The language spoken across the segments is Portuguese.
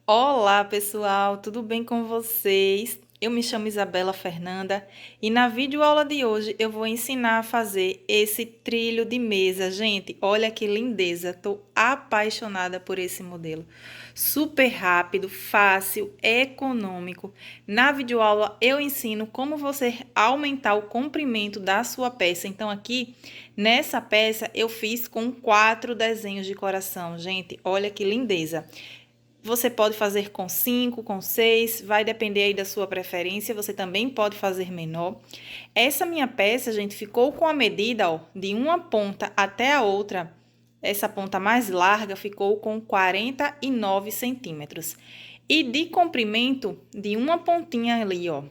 Olá, pessoal, tudo bem com vocês? Eu me chamo Isabela Fernanda e na videoaula de hoje eu vou ensinar a fazer esse trilho de mesa. Gente, olha que lindeza, tô apaixonada por esse modelo. Super rápido, fácil, econômico. Na videoaula eu ensino como você aumentar o comprimento da sua peça. Então aqui, nessa peça, eu fiz com 4 desenhos de coração. Gente, olha que lindeza. Você pode fazer com 5, com 6, vai depender aí da sua preferência. Você também pode fazer menor. Essa minha peça, gente, ficou com a medida, ó, de uma ponta até a outra. Essa ponta mais larga ficou com 49 centímetros. E de comprimento, de uma pontinha ali, ó,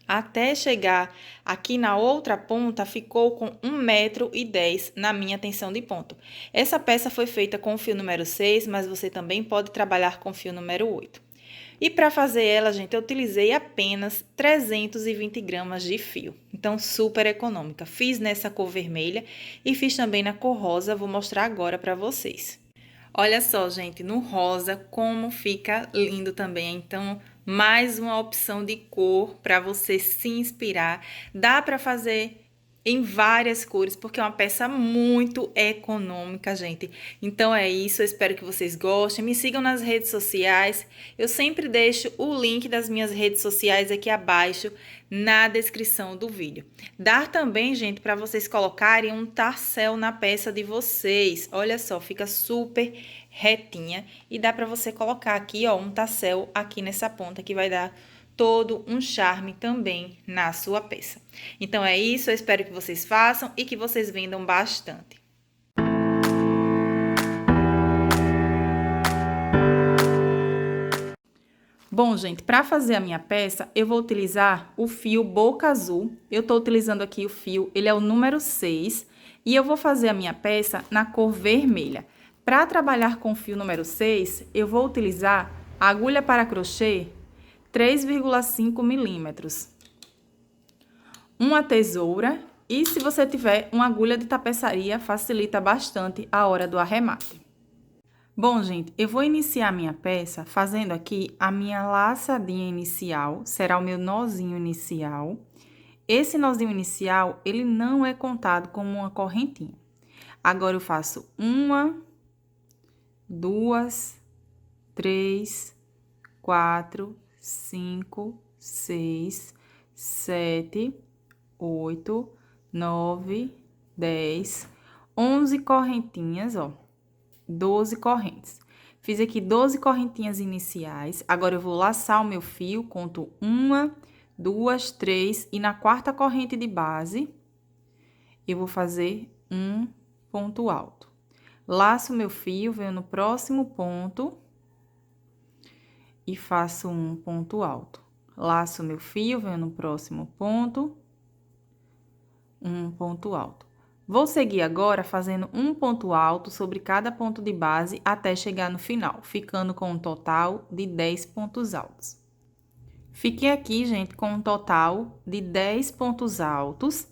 até chegar aqui na outra ponta, ficou com 1,10 m na minha tensão de ponto. Essa peça foi feita com o fio número 6, mas você também pode trabalhar com o fio número 8. E para fazer ela, gente, eu utilizei apenas 320 gramas de fio. Então, super econômica. Fiz nessa cor vermelha e fiz também na cor rosa. Vou mostrar agora para vocês. Olha só, gente, no rosa, como fica lindo também. Então, mais uma opção de cor para você se inspirar. Dá para fazer em várias cores, porque é uma peça muito econômica, gente. Então é isso, eu espero que vocês gostem. Me sigam nas redes sociais. Eu sempre deixo o link das minhas redes sociais aqui abaixo na descrição do vídeo. Dá também, gente, para vocês colocarem um tassel na peça de vocês. Olha só, fica super retinha e dá para você colocar aqui, ó, um tassel aqui nessa ponta que vai dar todo um charme também na sua peça. Então é isso, eu espero que vocês façam e que vocês vendam bastante. Bom, gente, para fazer a minha peça, eu vou utilizar o fio Boca Azul. Eu tô utilizando aqui o fio, ele é o número 6, e eu vou fazer a minha peça na cor vermelha. Para trabalhar com o fio número 6, eu vou utilizar a agulha para crochê 3,5 milímetros, uma tesoura e, se você tiver uma agulha de tapeçaria, facilita bastante a hora do arremate. Bom, gente, eu vou iniciar minha peça fazendo aqui a minha laçadinha inicial, será o meu nozinho inicial. Esse nozinho inicial, ele não é contado como uma correntinha. Agora, eu faço 1, 2, 3, 4, 5, 6, 7, 8, 9, 10, 11 correntinhas, ó, 12 correntes. Fiz aqui 12 correntinhas iniciais. Agora, eu vou laçar o meu fio, conto 1, 2, 3, e na quarta corrente de base, eu vou fazer um ponto alto. Laço o meu fio, venho no próximo ponto e faço um ponto alto. Laço o meu fio, venho no próximo ponto, um ponto alto. Vou seguir agora fazendo um ponto alto sobre cada ponto de base até chegar no final, ficando com um total de 10 pontos altos. Fiquei aqui, gente, com um total de 10 pontos altos.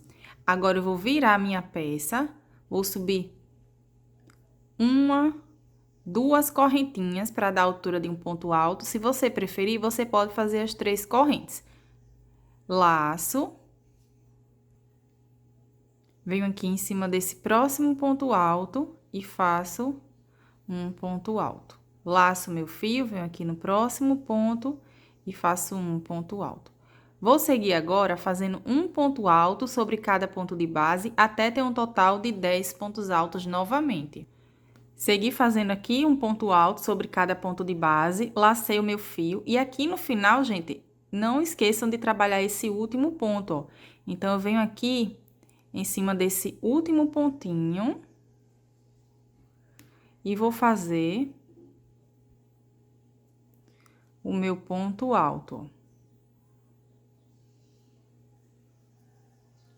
Agora, eu vou virar a minha peça, vou subir 1, 2 correntinhas para dar a altura de um ponto alto. Se você preferir, você pode fazer as 3 correntes. Laço. Venho aqui em cima desse próximo ponto alto e faço um ponto alto. Laço meu fio, venho aqui no próximo ponto e faço um ponto alto. Vou seguir agora fazendo um ponto alto sobre cada ponto de base até ter um total de 10 pontos altos novamente. Segui fazendo aqui um ponto alto sobre cada ponto de base, lacei o meu fio e aqui no final, gente, não esqueçam de trabalhar esse último ponto, ó. Então, eu venho aqui em cima desse último pontinho e vou fazer o meu ponto alto.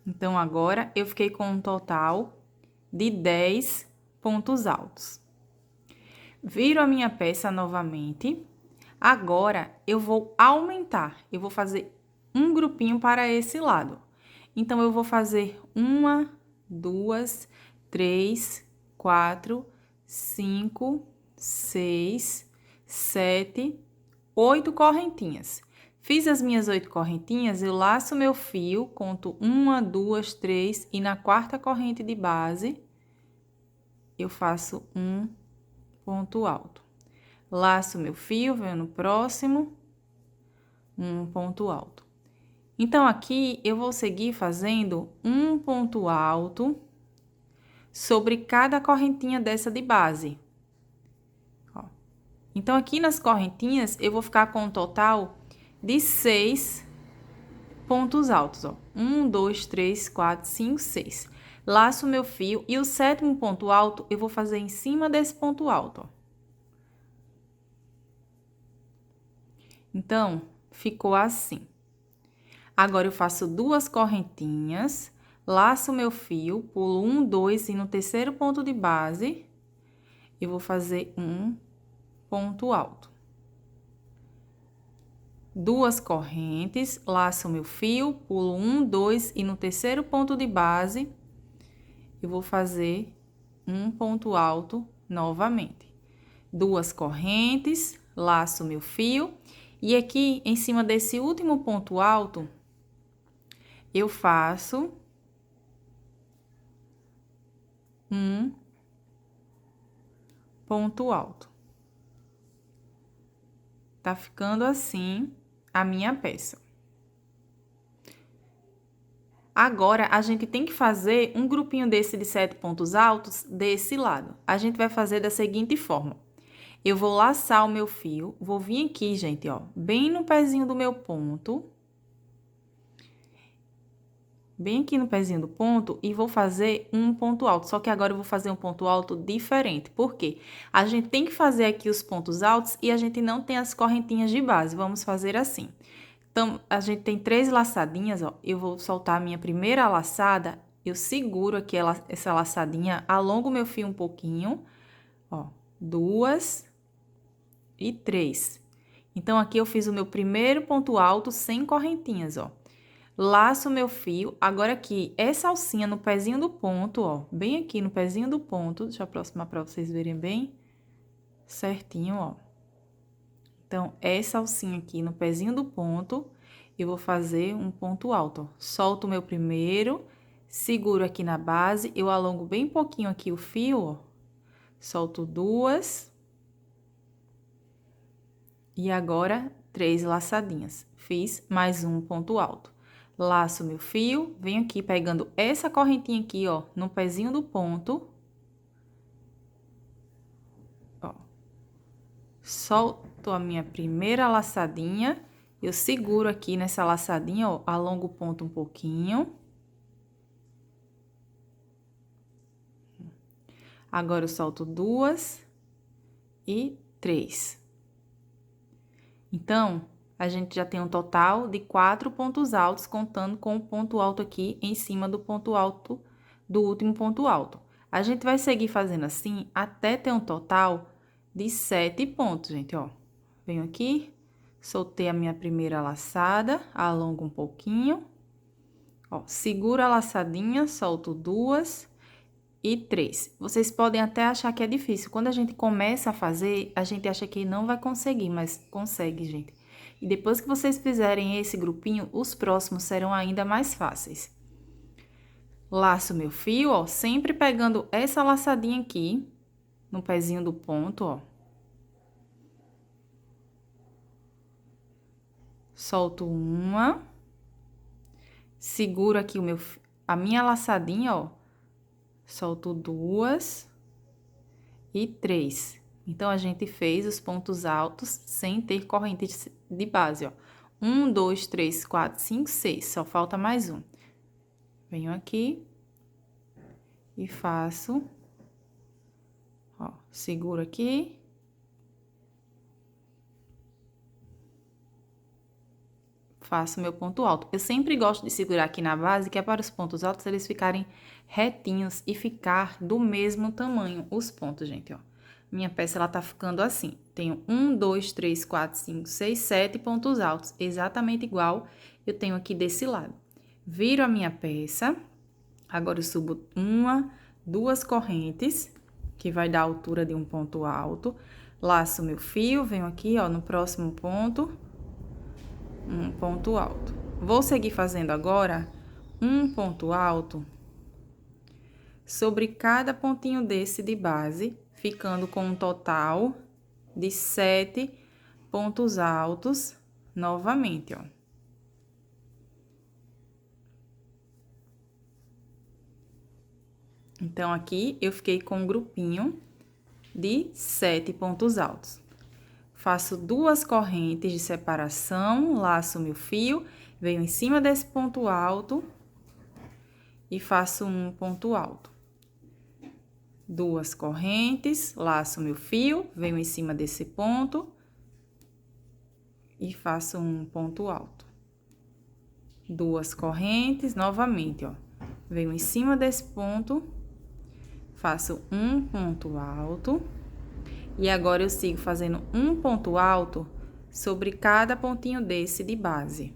Então, agora, eu fiquei com um total de 10 pontos altos. Viro a minha peça novamente. Agora, eu vou aumentar. Eu vou fazer um grupinho para esse lado. Então, eu vou fazer 1, 2, 3, 4, 5, 6, 7, 8 correntinhas. Fiz as minhas 8 correntinhas, eu laço meu fio, conto 1, 2, 3 e na quarta corrente de base, eu faço um ponto alto. Laço meu fio, venho no próximo, um ponto alto. Então, aqui, eu vou seguir fazendo um ponto alto sobre cada correntinha dessa de base. Ó. Então, aqui nas correntinhas, eu vou ficar com um total de 6 pontos altos, ó. 1, 2, 3, 4, 5, 6. Laço meu fio e o 7º ponto alto eu vou fazer em cima desse ponto alto, ó. Então, ficou assim. Agora, eu faço 2 correntinhas, laço meu fio, pulo 1, 2 e no terceiro ponto de base, eu vou fazer um ponto alto. 2 correntes, laço meu fio, pulo 1, 2 e no terceiro ponto de base, eu vou fazer um ponto alto novamente. 2 correntes, laço meu fio e aqui em cima desse último ponto alto, eu faço um ponto alto. Tá ficando assim a minha peça. Agora, a gente tem que fazer um grupinho desse de 7 pontos altos desse lado. A gente vai fazer da seguinte forma. Eu vou laçar o meu fio, vou vir aqui, gente, ó, bem no pezinho do meu ponto. Bem aqui no pezinho do ponto e vou fazer um ponto alto. Só que agora eu vou fazer um ponto alto diferente. Por quê? A gente tem que fazer aqui os pontos altos e a gente não tem as correntinhas de base. Vamos fazer assim. Então, a gente tem 3 laçadinhas, ó. Eu vou soltar a minha primeira laçada, eu seguro aqui essa laçadinha, alongo o meu fio um pouquinho, ó. 2 e 3. Então, aqui eu fiz o meu primeiro ponto alto sem correntinhas, ó. Laço meu fio, agora aqui, essa alcinha no pezinho do ponto, ó, bem aqui no pezinho do ponto, deixa eu aproximar para vocês verem bem certinho, ó. Então, essa alcinha aqui no pezinho do ponto, eu vou fazer um ponto alto, ó. Solto o meu primeiro, seguro aqui na base, eu alongo bem pouquinho aqui o fio, ó. Solto 2. E agora, 3 laçadinhas. Fiz mais um ponto alto. Laço meu fio, venho aqui pegando essa correntinha aqui, ó, no pezinho do ponto. Ó. Solto a minha primeira laçadinha, eu seguro aqui nessa laçadinha, ó, alongo o ponto um pouquinho. Agora, eu solto 2 e 3. Então, a gente já tem um total de 4 pontos altos, contando com o ponto alto aqui em cima do ponto alto, do último ponto alto. A gente vai seguir fazendo assim até ter um total de 7 pontos, gente, ó. Venho aqui, soltei a minha primeira laçada, alongo um pouquinho, ó, seguro a laçadinha, solto 2 e 3. Vocês podem até achar que é difícil. Quando a gente começa a fazer, a gente acha que não vai conseguir, mas consegue, gente. E depois que vocês fizerem esse grupinho, os próximos serão ainda mais fáceis. Laço meu fio, ó, sempre pegando essa laçadinha aqui, no pezinho do ponto, ó. Solto uma. Seguro aqui a minha laçadinha, ó. Solto 2 e 3. Então, a gente fez os pontos altos sem ter corrente de base, ó. 1, 2, 3, 4, 5, 6. Só falta mais um. Venho aqui e faço, ó, seguro aqui. Faço meu ponto alto. Eu sempre gosto de segurar aqui na base, que é para os pontos altos eles ficarem retinhos e ficar do mesmo tamanho os pontos, gente, ó. Minha peça, ela tá ficando assim. Tenho 1, 2, 3, 4, 5, 6, 7 pontos altos, exatamente igual eu tenho aqui desse lado. Viro a minha peça, agora eu subo 1, 2 correntes, que vai dar a altura de um ponto alto. Laço meu fio, venho aqui, ó, no próximo ponto, um ponto alto. Vou seguir fazendo agora um ponto alto sobre cada pontinho desse de base, ficando com um total de 7 pontos altos novamente, ó. Então, aqui eu fiquei com um grupinho de 7 pontos altos. Faço 2 correntes de separação, laço meu fio, venho em cima desse ponto alto e faço um ponto alto. 2 correntes, laço meu fio, venho em cima desse ponto e faço um ponto alto. 2 correntes, novamente, ó. Venho em cima desse ponto, faço um ponto alto. E agora eu sigo fazendo um ponto alto sobre cada pontinho desse de base.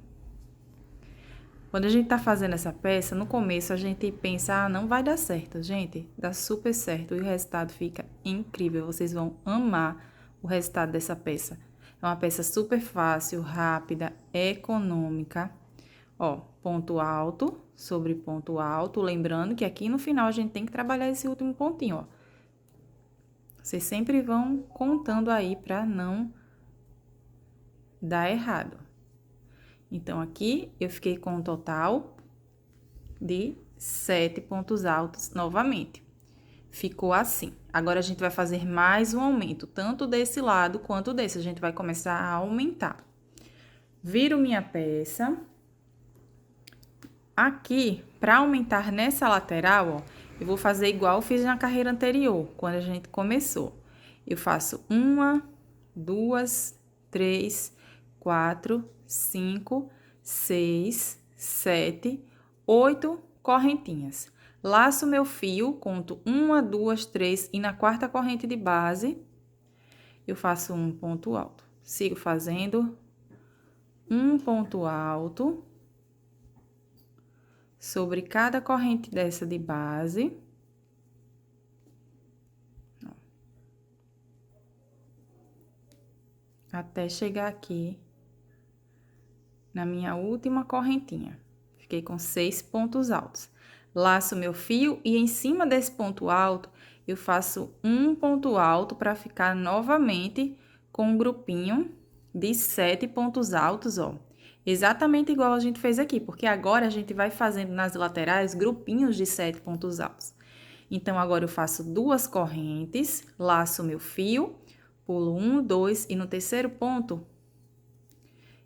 Quando a gente tá fazendo essa peça, no começo a gente pensa, ah, não vai dar certo. Gente, dá super certo e o resultado fica incrível. Vocês vão amar o resultado dessa peça. É uma peça super fácil, rápida, econômica. Ó, ponto alto sobre ponto alto. Lembrando que aqui no final a gente tem que trabalhar esse último pontinho, ó. Vocês sempre vão contando aí para não dar errado. Então, aqui eu fiquei com um total de 7 pontos altos novamente. Ficou assim. Agora, a gente vai fazer mais um aumento, tanto desse lado quanto desse. A gente vai começar a aumentar. Viro minha peça. Aqui, para aumentar nessa lateral, ó, eu vou fazer igual eu fiz na carreira anterior, quando a gente começou. Eu faço 1, 2, 3, 4, 5, 6, 7, 8 correntinhas. Laço meu fio, conto 1, 2, 3 e na quarta corrente de base, eu faço um ponto alto. Sigo fazendo um ponto alto sobre cada corrente dessa de base. Até chegar aqui na minha última correntinha. Fiquei com 6 pontos altos. Laço meu fio e em cima desse ponto alto, eu faço um ponto alto para ficar novamente com um grupinho de 7 pontos altos, ó. Exatamente igual a gente fez aqui, porque agora a gente vai fazendo nas laterais grupinhos de 7 pontos altos. Então, agora eu faço 2 correntes, laço meu fio, pulo 1, 2 e no terceiro ponto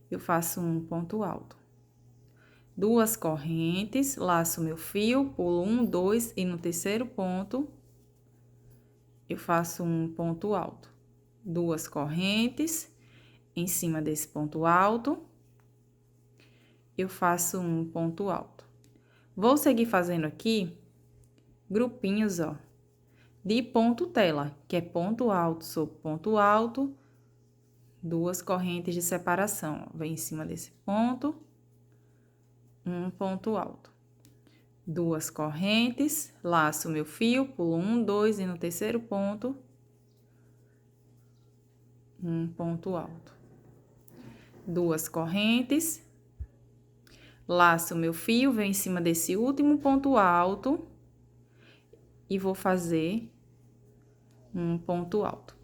eu faço um ponto alto. 2 correntes, laço meu fio, pulo 1, 2 e no terceiro ponto eu faço um ponto alto. 2 correntes, em cima desse ponto alto, eu faço um ponto alto. Vou seguir fazendo aqui grupinhos, ó, de ponto tela, que é ponto alto sobre ponto alto, 2 correntes de separação, ó. Vem em cima desse ponto, um ponto alto. 2 correntes, laço meu fio, pulo 1, 2 e no terceiro ponto, um ponto alto. 2 correntes, laço meu fio, venho em cima desse último ponto alto e vou fazer um ponto alto.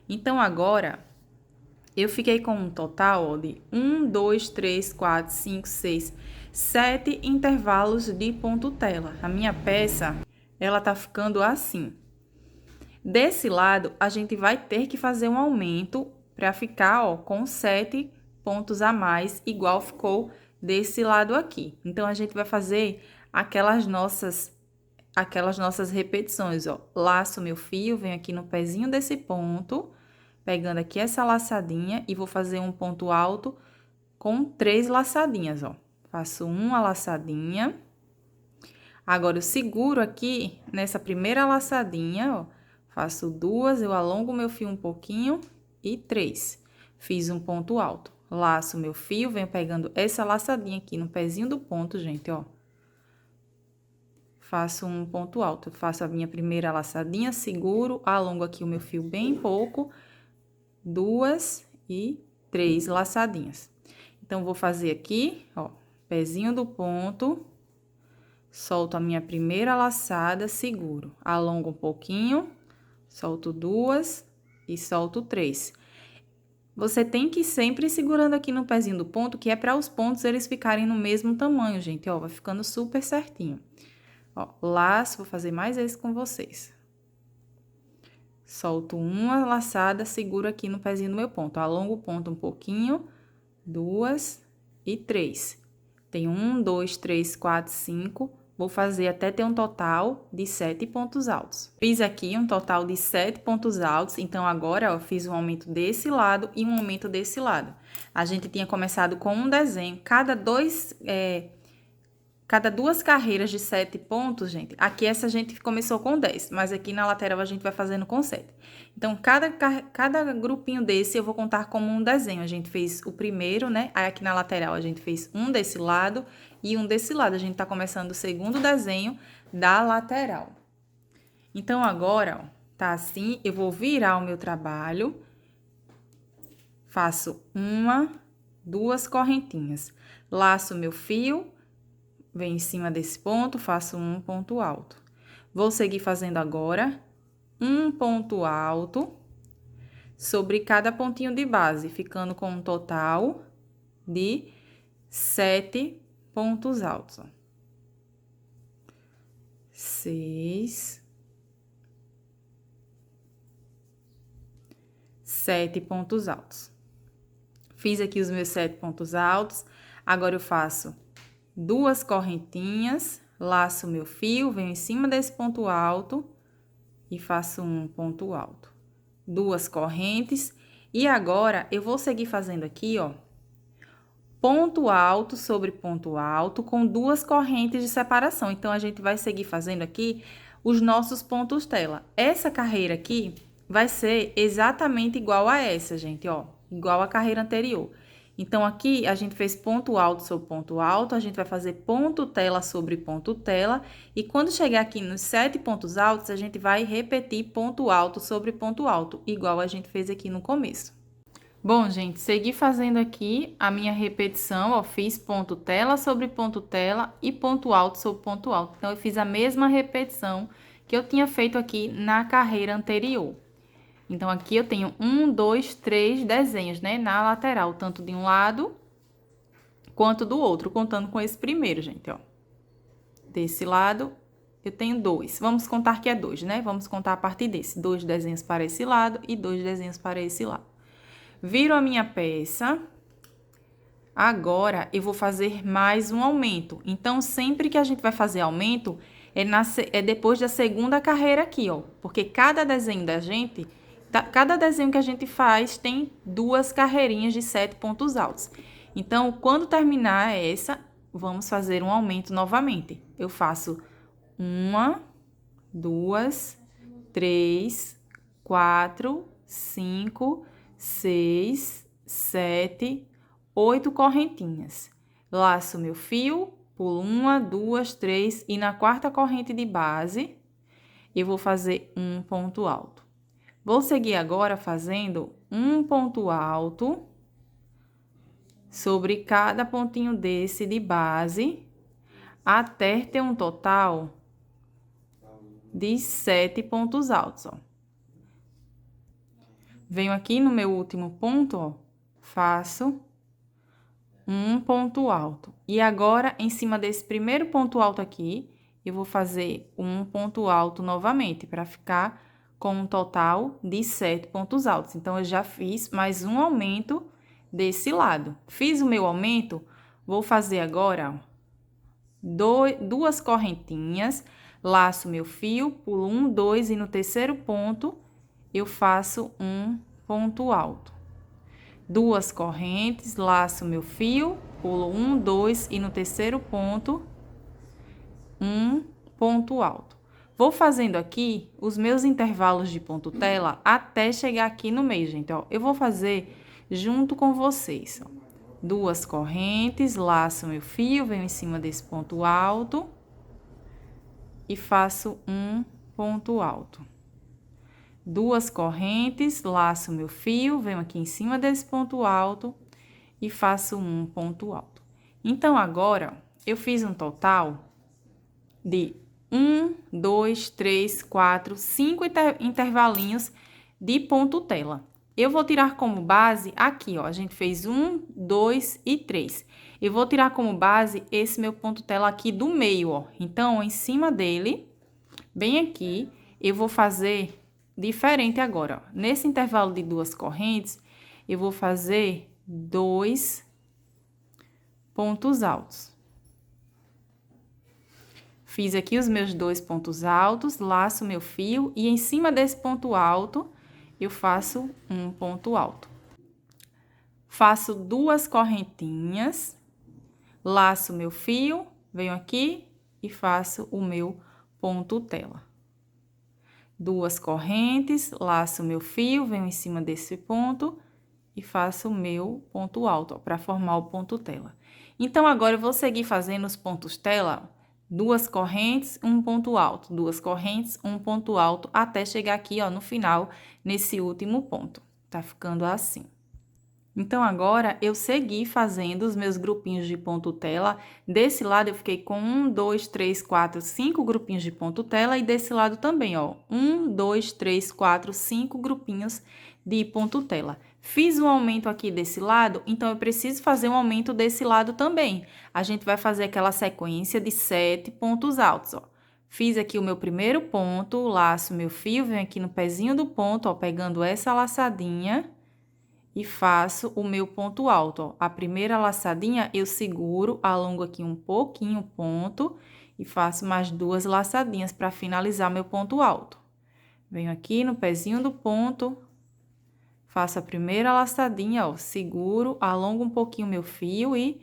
Então, agora, eu fiquei com um total, ó, de 1, 2, 3, 4, 5, 6, 7 intervalos de ponto tela. A minha peça, ela tá ficando assim. Desse lado, a gente vai ter que fazer um aumento para ficar, ó, com 7 pontos a mais, igual ficou desse lado aqui. Então, a gente vai fazer aquelas nossas repetições, ó. Laço meu fio, venho aqui no pezinho desse ponto, pegando aqui essa laçadinha e vou fazer um ponto alto com 3 laçadinhas, ó. Faço uma laçadinha. Agora, eu seguro aqui nessa primeira laçadinha, ó. Faço 2, eu alongo meu fio um pouquinho e 3. Fiz um ponto alto. Laço meu fio, venho pegando essa laçadinha aqui no pezinho do ponto, gente, ó. Faço um ponto alto. Faço a minha primeira laçadinha, seguro, alongo aqui o meu fio bem pouco, 2 e 3 laçadinhas. Então, vou fazer aqui, ó, pezinho do ponto, solto a minha primeira laçada, seguro, alongo um pouquinho, solto 2 e solto 3. Você tem que ir sempre segurando aqui no pezinho do ponto, que é para os pontos eles ficarem no mesmo tamanho, gente, ó, vai ficando super certinho. Ó, laço, vou fazer mais esse com vocês. Solto uma laçada, seguro aqui no pezinho do meu ponto, alongo o ponto um pouquinho, 2 e 3. Tem 1, 2, 3, 4, 5. Vou fazer até ter um total de 7 pontos altos. Fiz aqui um total de 7 pontos altos, então agora, ó, fiz um aumento desse lado e um aumento desse lado. A gente tinha começado com um desenho, cada duas carreiras de 7 pontos, gente, aqui essa gente começou com 10, mas aqui na lateral a gente vai fazendo com 7. Então, cada grupinho desse eu vou contar como um desenho. A gente fez o primeiro, né? Aí aqui na lateral a gente fez um desse lado e um desse lado. A gente tá começando o segundo desenho da lateral. Então, agora, ó, tá assim, eu vou virar o meu trabalho, faço uma, duas correntinhas, laço meu fio, venho em cima desse ponto, faço um ponto alto. Vou seguir fazendo agora um ponto alto sobre cada pontinho de base, ficando com um total de 7 pontos altos, ó. 6, 7 pontos altos. Fiz aqui os meus 7 pontos altos, agora eu faço duas correntinhas, laço meu fio, venho em cima desse ponto alto e faço um ponto alto. Duas correntes, e agora eu vou seguir fazendo aqui, ó, ponto alto sobre ponto alto com duas correntes de separação. Então, a gente vai seguir fazendo aqui os nossos pontos tela. Essa carreira aqui vai ser exatamente igual a essa, gente, ó, igual a carreira anterior. Então, aqui a gente fez ponto alto sobre ponto alto, a gente vai fazer ponto tela sobre ponto tela, e quando chegar aqui nos 7 pontos altos, a gente vai repetir ponto alto sobre ponto alto, igual a gente fez aqui no começo. Bom, gente, segui fazendo aqui a minha repetição, ó, fiz ponto tela sobre ponto tela e ponto alto sobre ponto alto. Então, eu fiz a mesma repetição que eu tinha feito aqui na carreira anterior. Então, aqui eu tenho 1, 2, 3 desenhos, né, na lateral, tanto de um lado quanto do outro, contando com esse primeiro, gente, ó. Desse lado, eu tenho 2. Vamos contar que é 2, né? Vamos contar a partir desse. 2 desenhos para esse lado e 2 desenhos para esse lado. Viro a minha peça. Agora, eu vou fazer mais um aumento. Então, sempre que a gente vai fazer aumento, é depois da segunda carreira aqui, ó. Porque cada desenho da gente... Cada desenho que a gente faz tem duas carreirinhas de 7 pontos altos. Então, quando terminar essa, vamos fazer um aumento novamente. Eu faço 1, 2, 3, 4, 5, 6, 7, 8 correntinhas. Laço meu fio, pulo 1, 2, 3 e na quarta corrente de base, eu vou fazer um ponto alto. Vou seguir agora fazendo um ponto alto sobre cada pontinho desse de base, até ter um total de 7 pontos altos, ó. Venho aqui no meu último ponto, ó, faço um ponto alto. E agora, em cima desse primeiro ponto alto aqui, eu vou fazer um ponto alto novamente, para ficar com um total de 7 pontos altos. Então, eu já fiz mais um aumento desse lado. Fiz o meu aumento, vou fazer agora, ó, duas correntinhas, laço meu fio, pulo 1, 2 e no terceiro ponto, eu faço um ponto alto. Duas correntes, laço meu fio, pulo 1, 2 e no terceiro ponto, um ponto alto. Vou fazendo aqui os meus intervalos de ponto tela até chegar aqui no meio, gente, ó. Eu vou fazer junto com vocês, ó. Duas correntes, laço meu fio, venho em cima desse ponto alto e faço um ponto alto. duas correntes, laço meu fio, venho aqui em cima desse ponto alto e faço um ponto alto. Então, agora, eu fiz um total de 1, 2, 3, 4, 5 intervalinhos de ponto tela. Eu vou tirar como base aqui, ó, a gente fez 1, 2 e 3. Eu vou tirar como base esse meu ponto tela aqui do meio, ó. Então, em cima dele, bem aqui, eu vou fazer diferente agora, ó. Nesse intervalo de duas correntes, eu vou fazer 2 pontos altos. Fiz aqui os meus 2 pontos altos, laço meu fio e em cima desse ponto alto, eu faço um ponto alto. Faço duas correntinhas, laço meu fio, venho aqui e faço o meu ponto tela. Duas correntes, laço meu fio, venho em cima desse ponto e faço o meu ponto alto, para formar o ponto tela. Então, agora eu vou seguir fazendo os pontos tela, duas correntes, um ponto alto, duas correntes, um ponto alto, até chegar aqui, ó, no final, nesse último ponto. Tá ficando assim. Então, agora, eu segui fazendo os meus grupinhos de ponto tela. Desse lado, eu fiquei com 1, 2, 3, 4, 5 grupinhos de ponto tela. E desse lado também, ó, 1, 2, 3, 4, 5 grupinhos de ponto tela. Fiz um aumento aqui desse lado, então eu preciso fazer um aumento desse lado também. A gente vai fazer aquela sequência de 7 pontos altos, ó. Fiz aqui o meu primeiro ponto, laço meu fio, venho aqui no pezinho do ponto, ó, pegando essa laçadinha e faço o meu ponto alto, ó. A primeira laçadinha eu seguro, alongo aqui um pouquinho o ponto e faço mais duas laçadinhas para finalizar meu ponto alto. Venho aqui no pezinho do ponto, faço a primeira laçadinha, ó, seguro, alongo um pouquinho meu fio e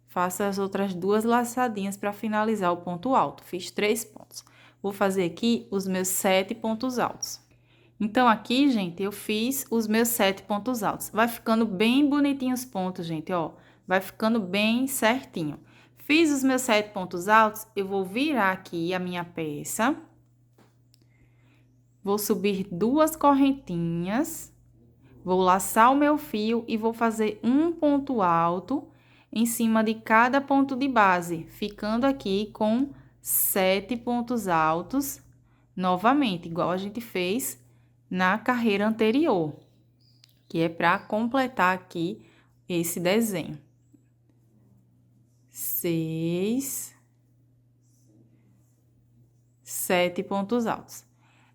faço as outras duas laçadinhas para finalizar o ponto alto. Fiz 3 pontos. Vou fazer aqui os meus 7 pontos altos. Então, aqui, gente, eu fiz os meus 7 pontos altos. Vai ficando bem bonitinho os pontos, gente, ó. Vai ficando bem certinho. Fiz os meus 7 pontos altos, eu vou virar aqui a minha peça. Vou subir duas correntinhas. Vou laçar o meu fio e vou fazer um ponto alto em cima de cada ponto de base, ficando aqui com 7 pontos altos, novamente, igual a gente fez na carreira anterior, que é para completar aqui esse desenho. 6, 7 pontos altos.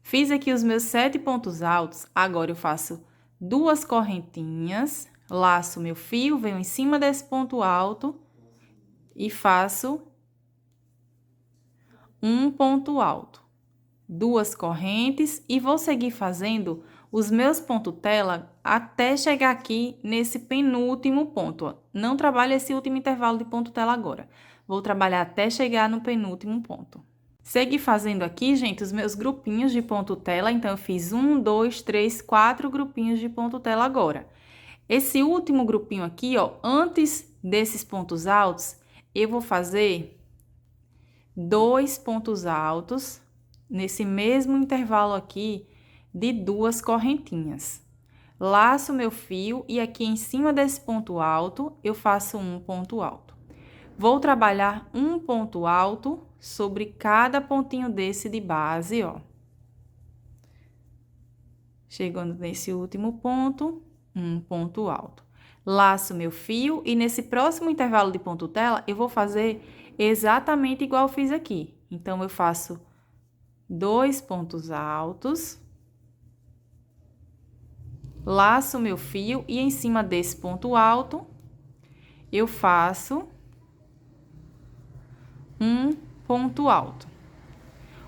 Fiz aqui os meus 7 pontos altos, agora eu faço duas correntinhas, laço meu fio, venho em cima desse ponto alto e faço um ponto alto. Duas correntes e vou seguir fazendo os meus pontos tela até chegar aqui nesse penúltimo ponto, ó. Não trabalho esse último intervalo de ponto tela agora. Vou trabalhar até chegar no penúltimo ponto. Segui fazendo aqui, gente, os meus grupinhos de ponto tela. Então, eu fiz 1, 2, 3, 4 grupinhos de ponto tela agora. Esse último grupinho aqui, ó, antes desses pontos altos, eu vou fazer 2 pontos altos nesse mesmo intervalo aqui de duas correntinhas. Laço meu fio e aqui em cima desse ponto alto, eu faço um ponto alto. Vou trabalhar um ponto alto sobre cada pontinho desse de base, ó. Chegando nesse último ponto, um ponto alto. Laço meu fio e nesse próximo intervalo de ponto tela, eu vou fazer exatamente igual eu fiz aqui. Então, eu faço 2 pontos altos, laço meu fio e em cima desse ponto alto, eu faço um ponto alto.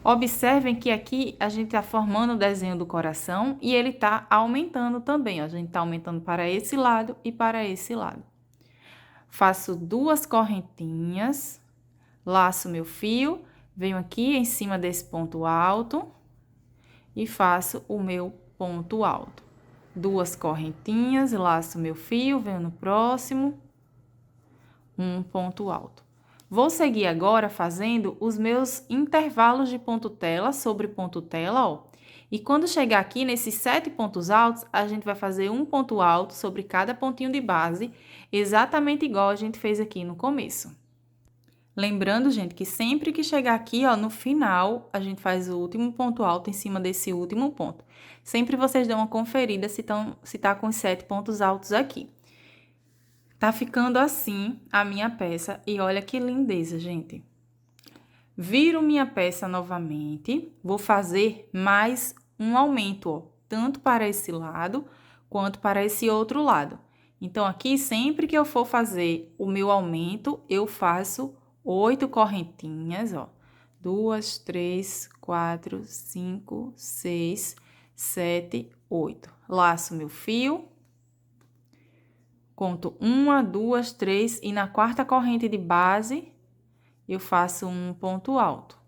Observem que aqui a gente tá formando o desenho do coração e ele tá aumentando também, ó. A gente tá aumentando para esse lado e para esse lado. Faço duas correntinhas, laço meu fio, venho aqui em cima desse ponto alto e faço o meu ponto alto. Duas correntinhas, laço meu fio, venho no próximo, um ponto alto. Vou seguir agora fazendo os meus intervalos de ponto tela sobre ponto tela, ó. E quando chegar aqui nesses 7 pontos altos, a gente vai fazer um ponto alto sobre cada pontinho de base, exatamente igual a gente fez aqui no começo. Lembrando, gente, que sempre que chegar aqui, ó, no final, a gente faz o último ponto alto em cima desse último ponto. Sempre vocês dão uma conferida se tá com os 7 pontos altos aqui. Tá ficando assim a minha peça e olha que lindeza, gente. Viro minha peça novamente, vou fazer mais um aumento, ó, tanto para esse lado quanto para esse outro lado. Então, aqui, sempre que eu for fazer o meu aumento, eu faço 8 correntinhas, ó. 2, 3, 4, 5, 6, 7, 8. Laço meu fio. Conto 1, 2, 3 e na quarta corrente de base, eu faço um ponto alto.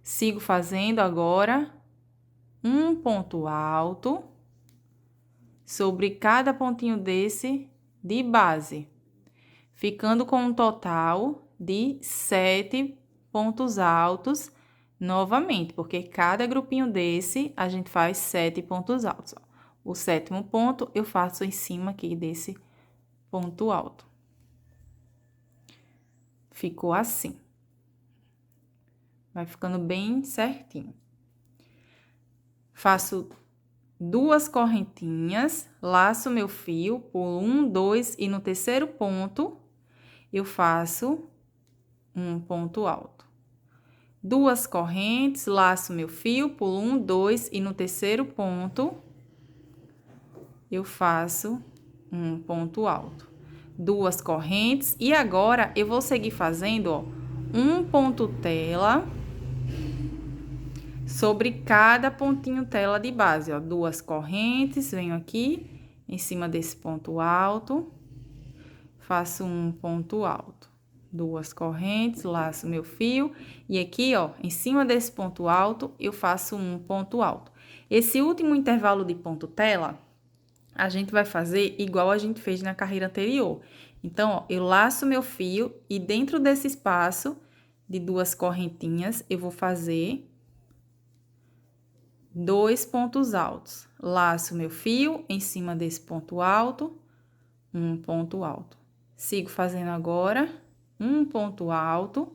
Sigo fazendo agora um ponto alto sobre cada pontinho desse de base, ficando com um total de 7 pontos altos novamente, porque cada grupinho desse a gente faz 7 pontos altos. Ó. O 7º ponto eu faço em cima aqui desse ponto alto. Ficou assim. Vai ficando bem certinho. Faço 2 correntinhas, laço meu fio, pulo 1, 2 e no terceiro ponto eu faço um ponto alto. 2 correntes, laço meu fio, pulo 1, 2 e no terceiro ponto eu faço um ponto alto. 2 correntes e agora eu vou seguir fazendo, ó, um ponto tela sobre cada pontinho tela de base, ó, 2 correntes, venho aqui em cima desse ponto alto, faço um ponto alto, 2 correntes, laço meu fio e aqui, ó, em cima desse ponto alto, eu faço um ponto alto. Esse último intervalo de ponto tela, a gente vai fazer igual a gente fez na carreira anterior. Então, ó, eu laço meu fio e dentro desse espaço de 2 correntinhas, eu vou fazer 2 pontos altos. Laço meu fio em cima desse ponto alto, um ponto alto. Sigo fazendo agora um ponto alto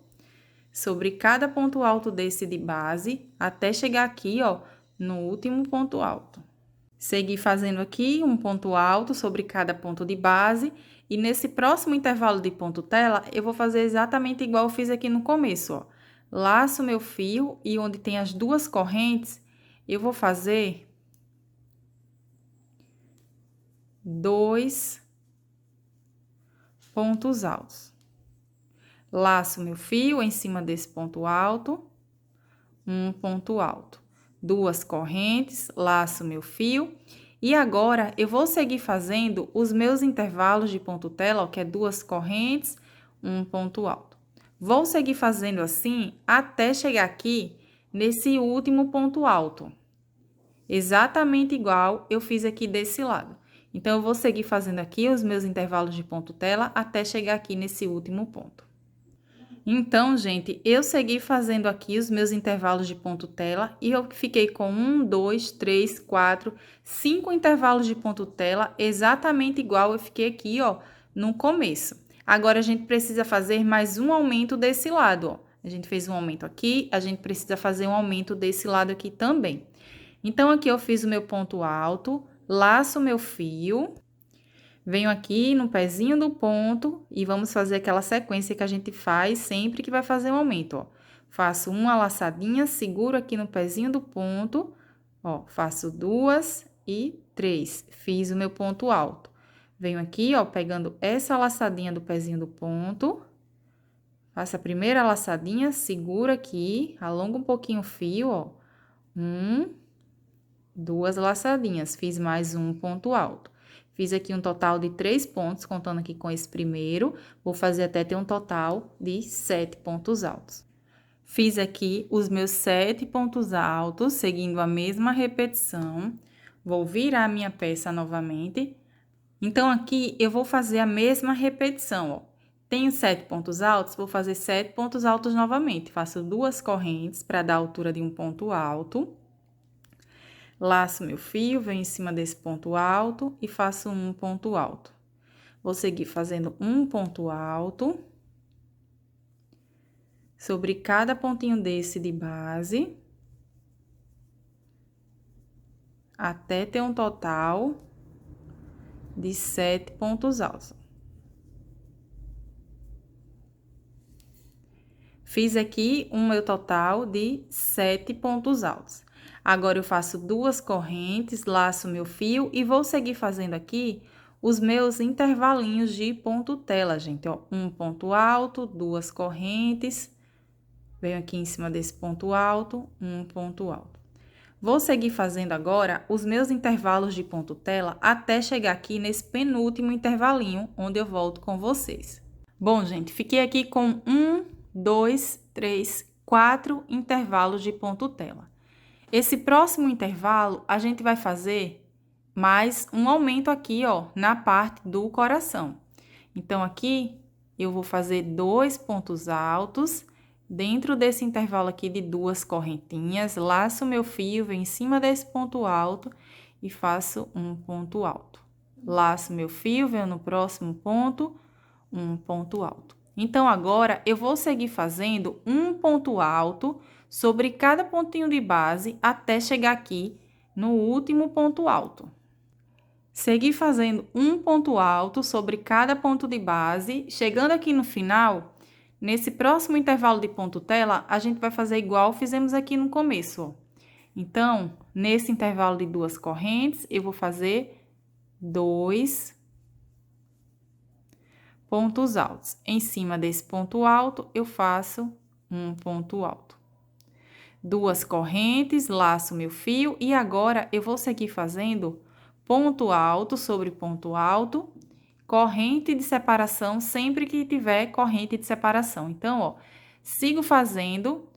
sobre cada ponto alto desse de base, até chegar aqui, ó, no último ponto alto. Segui fazendo aqui um ponto alto sobre cada ponto de base, e nesse próximo intervalo de ponto tela, eu vou fazer exatamente igual eu fiz aqui no começo, ó. Laço meu fio e onde tem as 2 correntes, eu vou fazer 2 pontos altos. Laço meu fio em cima desse ponto alto, um ponto alto. 2 correntes, laço meu fio. E agora, eu vou seguir fazendo os meus intervalos de ponto tela, ó, que é 2 correntes, um ponto alto. Vou seguir fazendo assim até chegar aqui nesse último ponto alto. Exatamente igual eu fiz aqui desse lado. Então, eu vou seguir fazendo aqui os meus intervalos de ponto tela até chegar aqui nesse último ponto. Então, gente, eu segui fazendo aqui os meus intervalos de ponto tela e eu fiquei com 1, 2, 3, 4, 5 intervalos de ponto tela, exatamente igual eu fiquei aqui, ó, no começo. Agora, a gente precisa fazer mais um aumento desse lado, ó. A gente fez um aumento aqui, a gente precisa fazer um aumento desse lado aqui também. Então, aqui eu fiz o meu ponto alto, laço o meu fio, venho aqui no pezinho do ponto e vamos fazer aquela sequência que a gente faz sempre que vai fazer um aumento, ó. Faço uma laçadinha, seguro aqui no pezinho do ponto, ó, faço 2 e 3, fiz o meu ponto alto. Venho aqui, ó, pegando essa laçadinha do pezinho do ponto, faço a primeira laçadinha, seguro aqui, alongo um pouquinho o fio, ó, 2 laçadinhas, fiz mais um ponto alto. Fiz aqui um total de 3 pontos, contando aqui com esse primeiro, vou fazer até ter um total de 7 pontos altos. Fiz aqui os meus 7 pontos altos, seguindo a mesma repetição. Vou virar a minha peça novamente. Então, aqui eu vou fazer a mesma repetição, ó. Tenho 7 pontos altos, vou fazer 7 pontos altos novamente. Faço 2 correntes para dar a altura de um ponto alto. Laço meu fio, venho em cima desse ponto alto e faço um ponto alto. Vou seguir fazendo um ponto alto sobre cada pontinho desse de base, até ter um total de 7 pontos altos. Fiz aqui um meu total de 7 pontos altos. Agora, eu faço 2 correntes, laço meu fio e vou seguir fazendo aqui os meus intervalinhos de ponto tela, gente, ó. Um ponto alto, 2 correntes, venho aqui em cima desse ponto alto, um ponto alto. Vou seguir fazendo agora os meus intervalos de ponto tela até chegar aqui nesse penúltimo intervalinho, onde eu volto com vocês. Bom, gente, fiquei aqui com 1, 2, 3, 4 intervalos de ponto tela. Esse próximo intervalo, a gente vai fazer mais um aumento aqui, ó, na parte do coração. Então, aqui, eu vou fazer 2 pontos altos. Dentro desse intervalo aqui de 2 correntinhas, laço meu fio, venho em cima desse ponto alto e faço um ponto alto. Laço meu fio, venho no próximo ponto, um ponto alto. Então, agora, eu vou seguir fazendo um ponto alto sobre cada pontinho de base até chegar aqui no último ponto alto. Seguir fazendo um ponto alto sobre cada ponto de base, chegando aqui no final, nesse próximo intervalo de ponto tela, a gente vai fazer igual fizemos aqui no começo, ó. Então, nesse intervalo de 2 correntes, eu vou fazer 2 pontos altos. Em cima desse ponto alto, eu faço um ponto alto. 2 correntes, laço meu fio e agora eu vou seguir fazendo ponto alto sobre ponto alto, corrente de separação sempre que tiver corrente de separação. Então, ó, sigo fazendo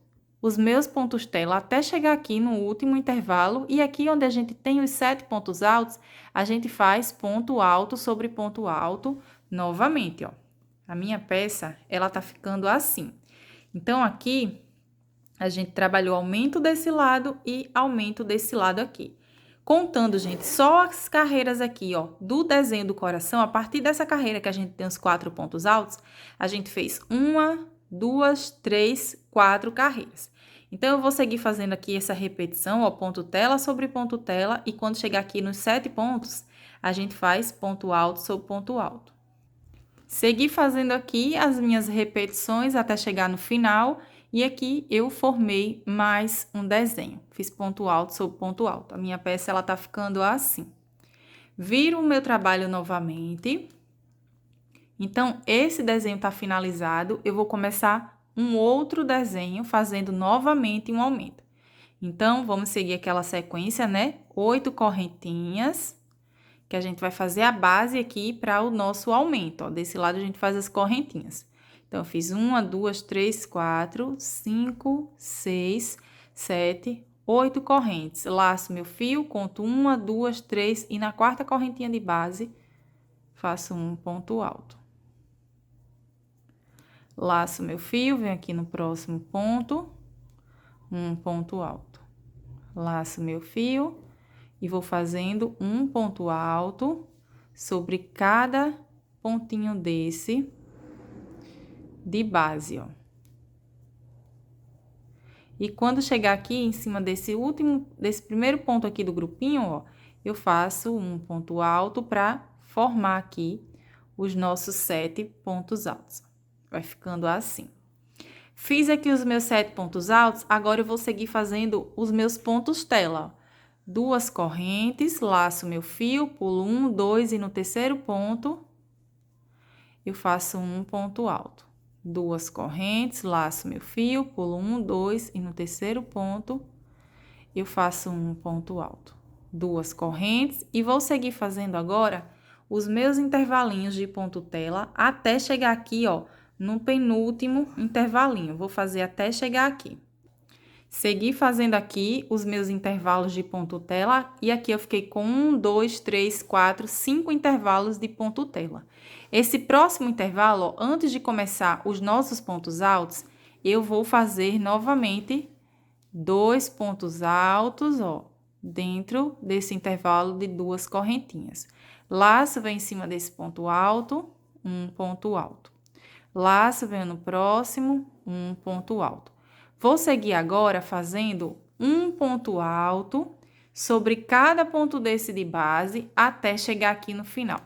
os meus pontos tela até chegar aqui no último intervalo e aqui onde a gente tem os 7 pontos altos, a gente faz ponto alto sobre ponto alto novamente, ó. A minha peça, ela tá ficando assim. Então, aqui, a gente trabalhou aumento desse lado e aumento desse lado aqui. Contando, gente, só as carreiras aqui, ó, do desenho do coração, a partir dessa carreira que a gente tem os 4 pontos altos, a gente fez 1, 2, 3, 4 carreiras. Então, eu vou seguir fazendo aqui essa repetição, ó, ponto tela sobre ponto tela, e quando chegar aqui nos 7 pontos, a gente faz ponto alto sobre ponto alto. Segui fazendo aqui as minhas repetições até chegar no final, e aqui eu formei mais um desenho. Fiz ponto alto sobre ponto alto. A minha peça, ela tá ficando assim. Viro o meu trabalho novamente. Então, esse desenho tá finalizado. Eu vou começar um outro desenho, fazendo novamente um aumento. Então, vamos seguir aquela sequência, né? 8 correntinhas, que a gente vai fazer a base aqui para o nosso aumento, ó. Desse lado, a gente faz as correntinhas. Então, eu fiz 1, 2, 3, 4, 5, 6, 7, 8 correntes. Laço meu fio, conto 1, 2, 3 e na quarta correntinha de base, faço um ponto alto. Laço meu fio, venho aqui no próximo ponto, um ponto alto. Laço meu fio e vou fazendo um ponto alto sobre cada pontinho desse de base, ó. E quando chegar aqui em cima desse primeiro ponto aqui do grupinho, ó, eu faço um ponto alto para formar aqui os nossos 7 pontos altos. Vai ficando assim. Fiz aqui os meus 7 pontos altos, agora eu vou seguir fazendo os meus pontos tela, ó. 2 correntes, laço meu fio, pulo 1, 2 e no terceiro ponto, eu faço um ponto alto. 2 correntes, laço meu fio, pulo 1, 2 e no terceiro ponto, eu faço um ponto alto. 2 correntes e vou seguir fazendo agora os meus intervalinhos de ponto tela até chegar aqui, ó, no penúltimo intervalinho. Vou fazer até chegar aqui. Segui fazendo aqui os meus intervalos de ponto tela e aqui eu fiquei com 1, 2, 3, 4, 5 intervalos de ponto tela. Esse próximo intervalo, ó, antes de começar os nossos pontos altos, eu vou fazer novamente 2 pontos altos, ó, dentro desse intervalo de 2 correntinhas. Laço, vem em cima desse ponto alto, um ponto alto. Laço, venho no próximo, um ponto alto. Vou seguir agora fazendo um ponto alto sobre cada ponto desse de base até chegar aqui no final.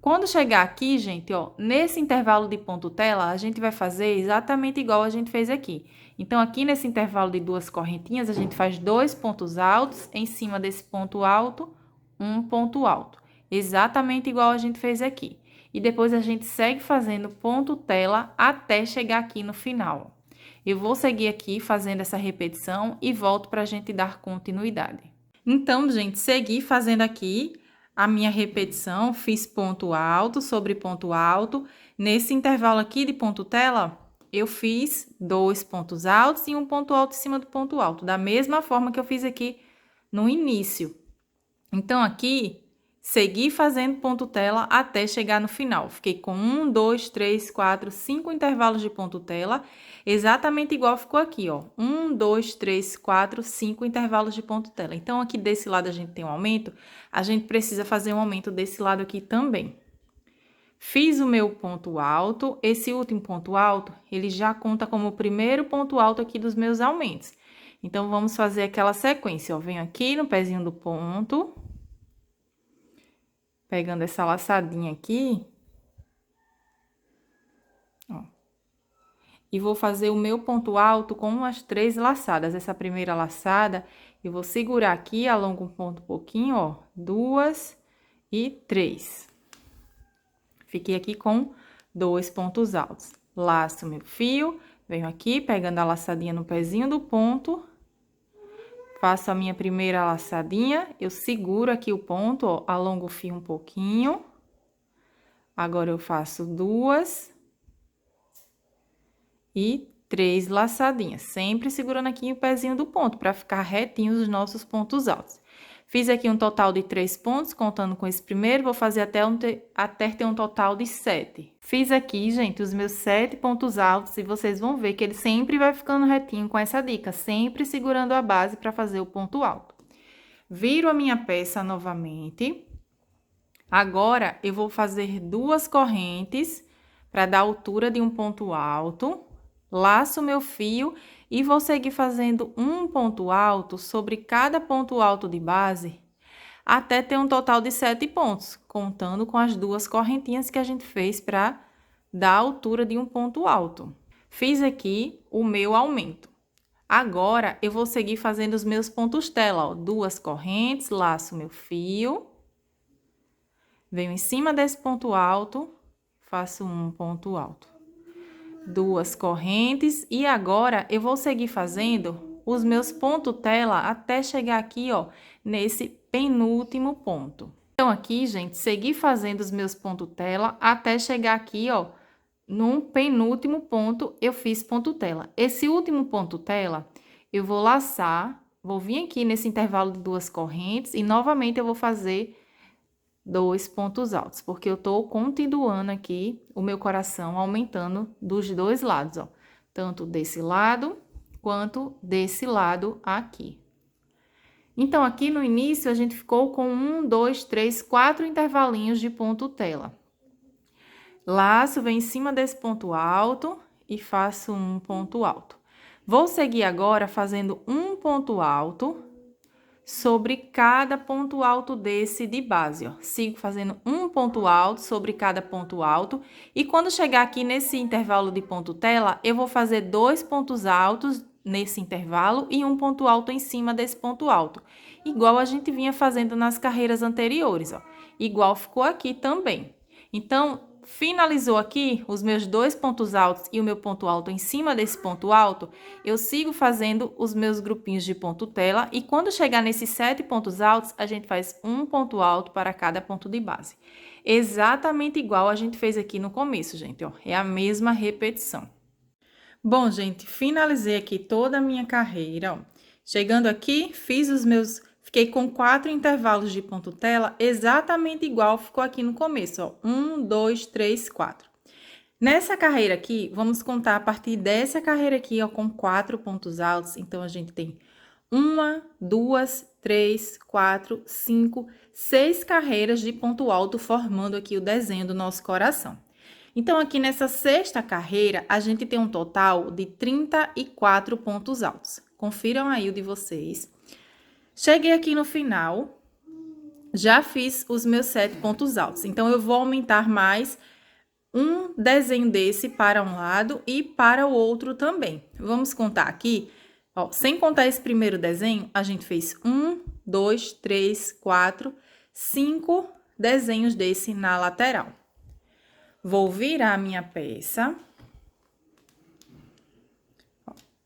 Quando chegar aqui, gente, ó, nesse intervalo de ponto tela, a gente vai fazer exatamente igual a gente fez aqui. Então, aqui nesse intervalo de 2 correntinhas, a gente faz 2 pontos altos, em cima desse ponto alto, um ponto alto. Exatamente igual a gente fez aqui. E depois a gente segue fazendo ponto tela até chegar aqui no final. Eu vou seguir aqui fazendo essa repetição e volto para a gente dar continuidade. Então, gente, segui fazendo aqui a minha repetição, fiz ponto alto sobre ponto alto. Nesse intervalo aqui de ponto tela, eu fiz 2 pontos altos e um ponto alto em cima do ponto alto, da mesma forma que eu fiz aqui no início. Então, aqui, segui fazendo ponto tela até chegar no final. Fiquei com 1, 2, 3, 4, 5 intervalos de ponto tela, exatamente igual ficou aqui, ó. 1, 2, 3, 4, 5 intervalos de ponto tela. Então, aqui desse lado a gente tem um aumento, a gente precisa fazer um aumento desse lado aqui também. Fiz o meu ponto alto, esse último ponto alto, ele já conta como o primeiro ponto alto aqui dos meus aumentos. Então, vamos fazer aquela sequência, ó. Venho aqui no pezinho do ponto, pegando essa laçadinha aqui, ó, e vou fazer o meu ponto alto com umas 3 laçadas. Essa primeira laçada, eu vou segurar aqui, alongo um ponto um pouquinho, ó, 2 e 3. Fiquei aqui com 2 pontos altos. Laço meu fio, venho aqui, pegando a laçadinha no pezinho do ponto, faço a minha primeira laçadinha, eu seguro aqui o ponto, ó, alongo o fio um pouquinho. Agora, eu faço 2 e 3 laçadinhas, sempre segurando aqui o pezinho do ponto, para ficar retinho os nossos pontos altos. Fiz aqui um total de 3 pontos, contando com esse primeiro, vou fazer até ter um total de 7. Fiz aqui, gente, os meus 7 pontos altos, e vocês vão ver que ele sempre vai ficando retinho com essa dica, sempre segurando a base para fazer o ponto alto. Viro a minha peça novamente. Agora, eu vou fazer 2 correntes para dar altura de um ponto alto. Laço meu fio e vou seguir fazendo um ponto alto sobre cada ponto alto de base, até ter um total de 7 pontos, contando com as 2 correntinhas que a gente fez para dar altura de um ponto alto. Fiz aqui o meu aumento. Agora, eu vou seguir fazendo os meus pontos tela, ó, 2 correntes, laço meu fio, venho em cima desse ponto alto, faço um ponto alto. 2 correntes, e agora eu vou seguir fazendo os meus pontos tela até chegar aqui, ó, nesse penúltimo ponto. Então, aqui, gente, segui fazendo os meus pontos tela até chegar aqui, ó, no penúltimo ponto, eu fiz ponto tela. Esse último ponto tela, eu vou laçar, vou vir aqui nesse intervalo de 2 correntes e novamente eu vou fazer 2 pontos altos, porque eu tô continuando aqui o meu coração aumentando dos 2 lados, ó. Tanto desse lado, quanto desse lado aqui. Então, aqui no início, a gente ficou com 1, 2, 3, 4 intervalinhos de ponto tela. Laço, vem em cima desse ponto alto e faço um ponto alto. Vou seguir agora fazendo um ponto alto sobre cada ponto alto desse de base, ó. Sigo fazendo um ponto alto sobre cada ponto alto. E quando chegar aqui nesse intervalo de ponto tela, eu vou fazer 2 pontos altos nesse intervalo e um ponto alto em cima desse ponto alto. Igual a gente vinha fazendo nas carreiras anteriores, ó. Igual ficou aqui também. Então, finalizou aqui os meus 2 pontos altos e o meu ponto alto em cima desse ponto alto, eu sigo fazendo os meus grupinhos de ponto tela, e quando chegar nesses 7 pontos altos, a gente faz um ponto alto para cada ponto de base. Exatamente igual a gente fez aqui no começo, gente, ó, é a mesma repetição. Bom, gente, finalizei aqui toda a minha carreira, ó. Chegando aqui, fiquei com 4 intervalos de ponto tela, exatamente igual ficou aqui no começo, ó. 1, 2, 3, 4. Nessa carreira aqui, vamos contar a partir dessa carreira aqui, ó, com 4 pontos altos. Então, a gente tem 1, 2, 3, 4, 5, 6 carreiras de ponto alto, formando aqui o desenho do nosso coração. Então, aqui nessa sexta carreira, a gente tem um total de 34 pontos altos. Confiram aí o de vocês. Cheguei aqui no final, já fiz os meus 7 pontos altos. Então, eu vou aumentar mais um desenho desse para um lado e para o outro também. Vamos contar aqui. Ó, sem contar esse primeiro desenho, a gente fez 1, 2, 3, 4, 5 desenhos desse na lateral. Vou virar a minha peça.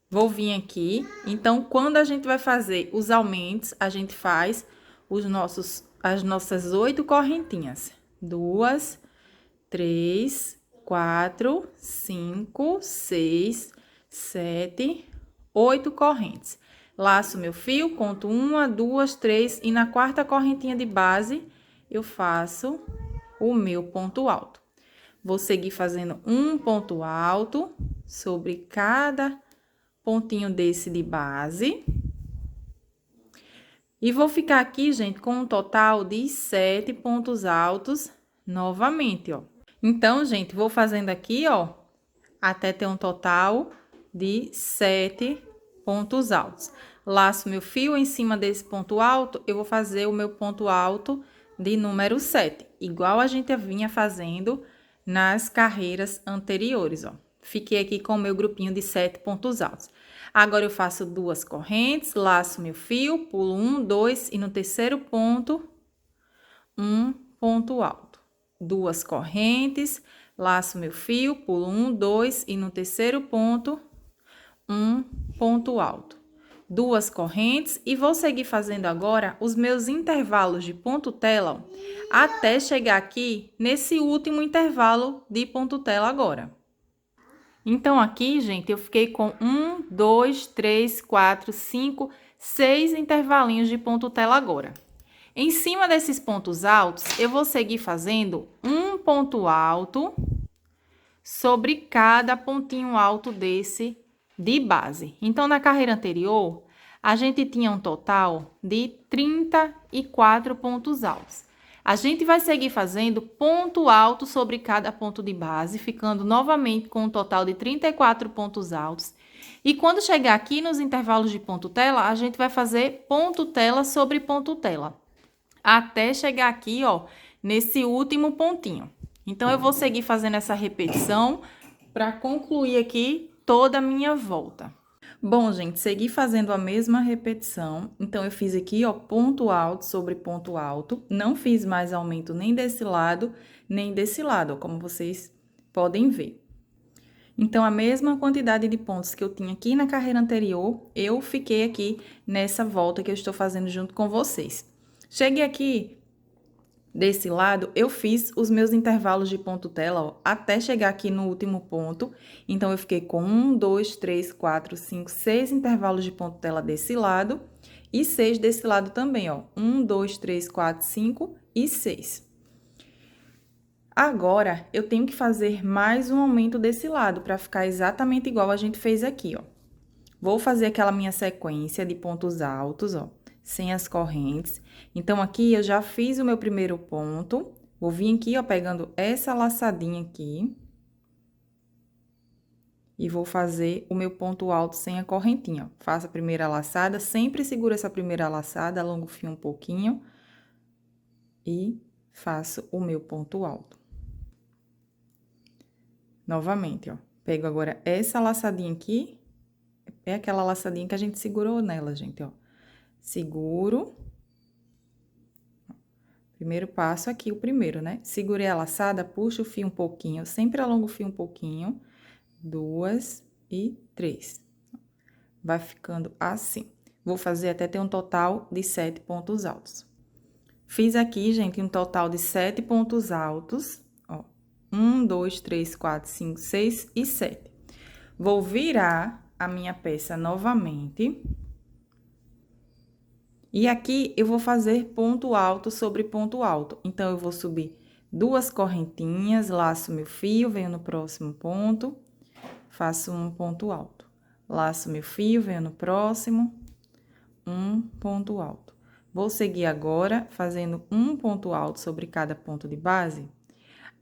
Vou vir aqui. Então, quando a gente vai fazer os aumentos, a gente faz as nossas 8 correntinhas. 2, 3, 4, 5, 6, 7, 8 correntes. Laço meu fio, conto 1, 2, 3 e na quarta correntinha de base eu faço o meu ponto alto. Vou seguir fazendo um ponto alto sobre cada pontinho desse de base. E vou ficar aqui, gente, com um total de 7 pontos altos novamente, ó. Então, gente, vou fazendo aqui, ó, até ter um total de 7 pontos altos. Laço meu fio em cima desse ponto alto, eu vou fazer o meu ponto alto de número 7, igual a gente vinha fazendo nas carreiras anteriores, ó. Fiquei aqui com o meu grupinho de 7 pontos altos. Agora, eu faço 2 correntes, laço meu fio, pulo 1, 2 e no terceiro ponto, um ponto alto. 2 correntes, laço meu fio, pulo 1, 2 e no terceiro ponto, um ponto alto. 2 correntes e vou seguir fazendo agora os meus intervalos de ponto tela até chegar aqui nesse último intervalo de ponto tela agora. Então, aqui, gente, eu fiquei com 1, 2, 3, 4, 5, 6 intervalinhos de ponto tela agora. Em cima desses pontos altos, eu vou seguir fazendo um ponto alto sobre cada pontinho alto desse de base. Então, na carreira anterior, a gente tinha um total de 34 pontos altos. A gente vai seguir fazendo ponto alto sobre cada ponto de base, ficando novamente com um total de 34 pontos altos. E quando chegar aqui nos intervalos de ponto tela, a gente vai fazer ponto tela sobre ponto tela, até chegar aqui, ó, nesse último pontinho. Então, eu vou seguir fazendo essa repetição para concluir aqui toda a minha volta. Bom, gente, segui fazendo a mesma repetição. Então, eu fiz aqui, ó, ponto alto sobre ponto alto. Não fiz mais aumento nem desse lado, nem desse lado, ó, como vocês podem ver. Então, a mesma quantidade de pontos que eu tinha aqui na carreira anterior, eu fiquei aqui nessa volta que eu estou fazendo junto com vocês. Cheguei aqui desse lado, eu fiz os meus intervalos de ponto tela, ó, até chegar aqui no último ponto. Então, eu fiquei com 1, 2, 3, 4, 5, 6 intervalos de ponto tela desse lado. E 6 desse lado também, ó. 1, 2, 3, 4, 5 e 6. Agora, eu tenho que fazer mais um aumento desse lado, para ficar exatamente igual a gente fez aqui, ó. Vou fazer aquela minha sequência de pontos altos, ó, sem as correntes. Então, aqui eu já fiz o meu primeiro ponto. Vou vir aqui, ó, pegando essa laçadinha aqui. E vou fazer o meu ponto alto sem a correntinha, ó. Faço a primeira laçada, sempre seguro essa primeira laçada, alongo o fio um pouquinho. E faço o meu ponto alto. Novamente, ó. Pego agora essa laçadinha aqui. É aquela laçadinha que a gente segurou nela, gente, ó. Seguro. Primeiro passo aqui, o primeiro, né? Segurei a laçada, puxo o fio um pouquinho, sempre alongo o fio um pouquinho. 2 e 3. Vai ficando assim. Vou fazer até ter um total de 7 pontos altos. Fiz aqui, gente, um total de 7 pontos altos, ó. 1, 2, 3, 4, 5, 6 e 7. Vou virar a minha peça novamente. E aqui, eu vou fazer ponto alto sobre ponto alto. Então, eu vou subir 2 correntinhas, laço meu fio, venho no próximo ponto, faço um ponto alto. Laço meu fio, venho no próximo, um ponto alto. Vou seguir agora fazendo um ponto alto sobre cada ponto de base,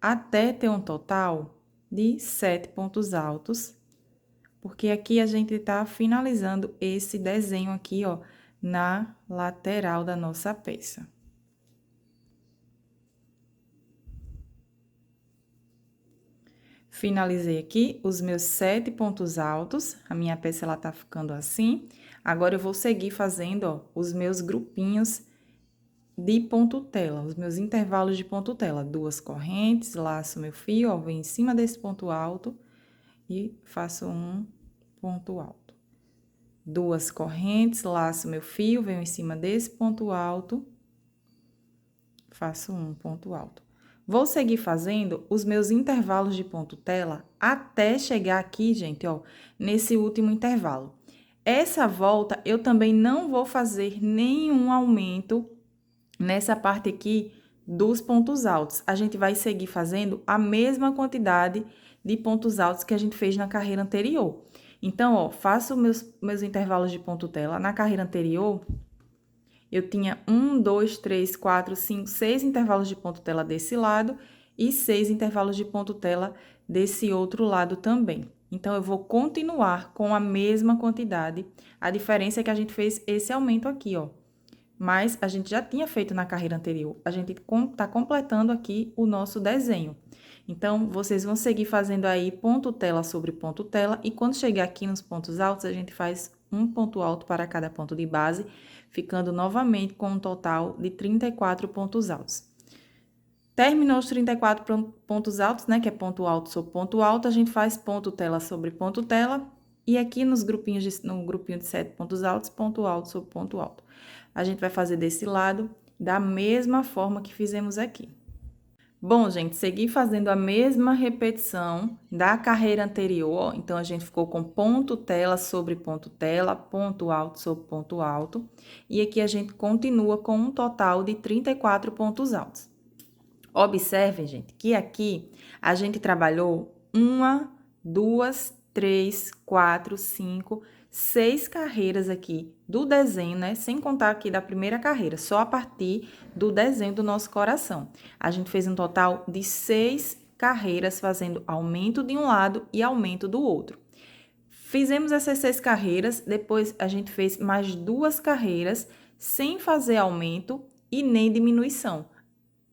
até ter um total de 7 pontos altos, porque aqui a gente tá finalizando esse desenho aqui, ó, na lateral da nossa peça. Finalizei aqui os meus 7 pontos altos, a minha peça ela tá ficando assim. Agora eu vou seguir fazendo, ó, os meus grupinhos de ponto tela, os meus intervalos de ponto tela. 2 correntes, laço meu fio, ó, venho em cima desse ponto alto e faço um ponto alto. 2 correntes, laço meu fio, venho em cima desse ponto alto, faço um ponto alto. Vou seguir fazendo os meus intervalos de ponto tela até chegar aqui, gente, ó, nesse último intervalo. Essa volta eu também não vou fazer nenhum aumento nessa parte aqui dos pontos altos. A gente vai seguir fazendo a mesma quantidade de pontos altos que a gente fez na carreira anterior. Então, ó, faço meus intervalos de ponto tela. Na carreira anterior, eu tinha 1, 2, 3, 4, 5, 6 intervalos de ponto tela desse lado e 6 intervalos de ponto tela desse outro lado também. Então, eu vou continuar com a mesma quantidade. A diferença é que a gente fez esse aumento aqui, ó. Mas a gente já tinha feito na carreira anterior. A gente tá completando aqui o nosso desenho. Então, vocês vão seguir fazendo aí ponto tela sobre ponto tela. E quando chegar aqui nos pontos altos, a gente faz um ponto alto para cada ponto de base, ficando novamente com um total de 34 pontos altos. Terminou os 34 pontos altos, né, que é ponto alto sobre ponto alto, a gente faz ponto tela sobre ponto tela. E aqui no grupinho de 7 pontos altos, ponto alto sobre ponto alto. A gente vai fazer desse lado da mesma forma que fizemos aqui. Bom, gente, segui fazendo a mesma repetição da carreira anterior. Então, a gente ficou com ponto tela sobre ponto tela, ponto alto sobre ponto alto. E aqui a gente continua com um total de 34 pontos altos. Observem, gente, que aqui a gente trabalhou 1, 2, 3, 4, 5, 6 carreiras aqui do desenho, né? Sem contar aqui da primeira carreira, só a partir do desenho do nosso coração. A gente fez um total de 6 carreiras, fazendo aumento de um lado e aumento do outro. Fizemos essas 6 carreiras, depois a gente fez mais 2 carreiras, sem fazer aumento e nem diminuição.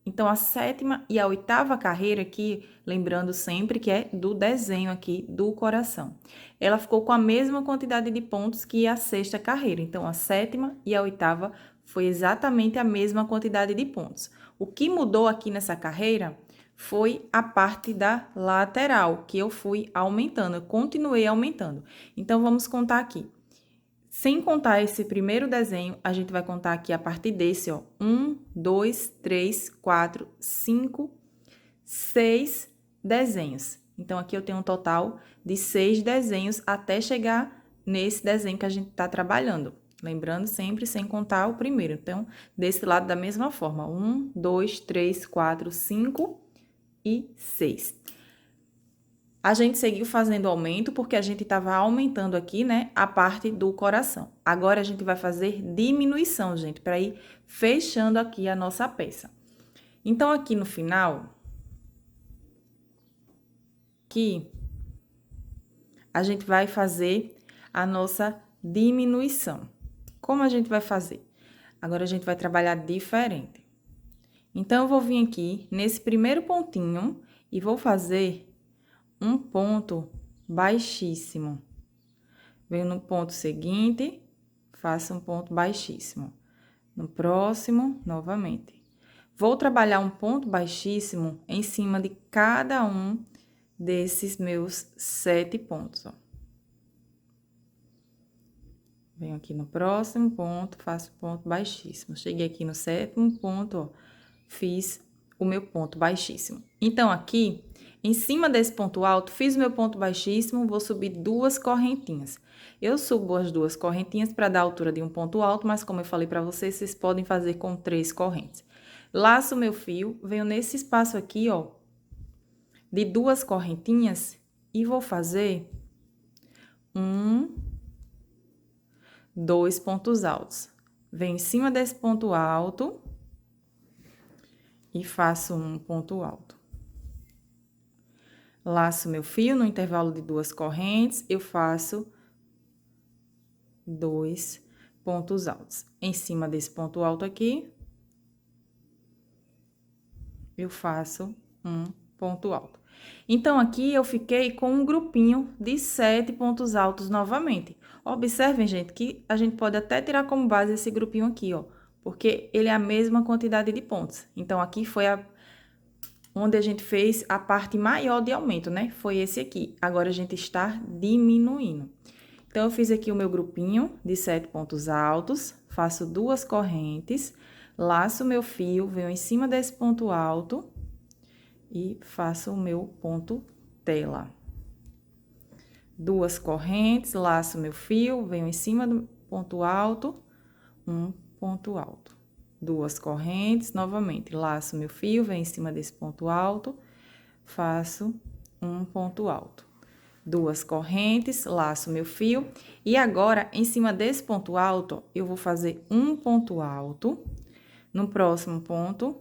Então, a 7ª e a 8ª carreira aqui, lembrando sempre que é do desenho aqui do coração. Ela ficou com a mesma quantidade de pontos que a 6ª carreira. Então, a 7ª e a 8ª foi exatamente a mesma quantidade de pontos. O que mudou aqui nessa carreira foi a parte da lateral, que eu fui aumentando, eu continuei aumentando. Então, vamos contar aqui. Sem contar esse primeiro desenho, a gente vai contar aqui a partir desse, ó. 1, 2, 3, 4, 5, 6 desenhos. Então, aqui eu tenho um total de 6 desenhos até chegar nesse desenho que a gente tá trabalhando. Lembrando sempre sem contar o primeiro. Então, desse lado da mesma forma. 1, 2, 3, 4, 5 e 6. A gente seguiu fazendo aumento porque a gente estava aumentando aqui, né, a parte do coração. Agora, a gente vai fazer diminuição, gente, para ir fechando aqui a nossa peça. Então, aqui no final, aqui, a gente vai fazer a nossa diminuição. Como a gente vai fazer? Agora, a gente vai trabalhar diferente. Então, eu vou vir aqui nesse primeiro pontinho e vou fazer um ponto baixíssimo. Venho no ponto seguinte, faço um ponto baixíssimo. No próximo, novamente. Vou trabalhar um ponto baixíssimo em cima de cada um desses meus 7 pontos, ó. Venho aqui no próximo ponto, faço ponto baixíssimo. Cheguei aqui no 7º ponto, ó, fiz o meu ponto baixíssimo. Então, aqui, em cima desse ponto alto, fiz o meu ponto baixíssimo, vou subir 2 correntinhas. Eu subo as 2 correntinhas para dar a altura de um ponto alto, mas como eu falei para vocês, vocês podem fazer com 3 correntes. Laço meu fio, venho nesse espaço aqui, ó, de 2 correntinhas e vou fazer 1, 2 pontos altos. Venho em cima desse ponto alto e faço um ponto alto. Laço meu fio no intervalo de 2 correntes, eu faço 2 pontos altos. Em cima desse ponto alto aqui, eu faço um ponto alto. Então, aqui eu fiquei com um grupinho de 7 pontos altos novamente. Observem, gente, que a gente pode até tirar como base esse grupinho aqui, ó, porque ele é a mesma quantidade de pontos. Então, aqui foi onde a gente fez a parte maior de aumento, né? Foi esse aqui. Agora, a gente está diminuindo. Então, eu fiz aqui o meu grupinho de 7 pontos altos, faço 2 correntes, laço meu fio, venho em cima desse ponto alto e faço o meu ponto tela. 2 correntes, laço meu fio, venho em cima do ponto alto, um ponto alto. 2 correntes, novamente, laço meu fio, venho em cima desse ponto alto, faço um ponto alto. 2 correntes, laço meu fio, e agora, em cima desse ponto alto, eu vou fazer um ponto alto, no próximo ponto,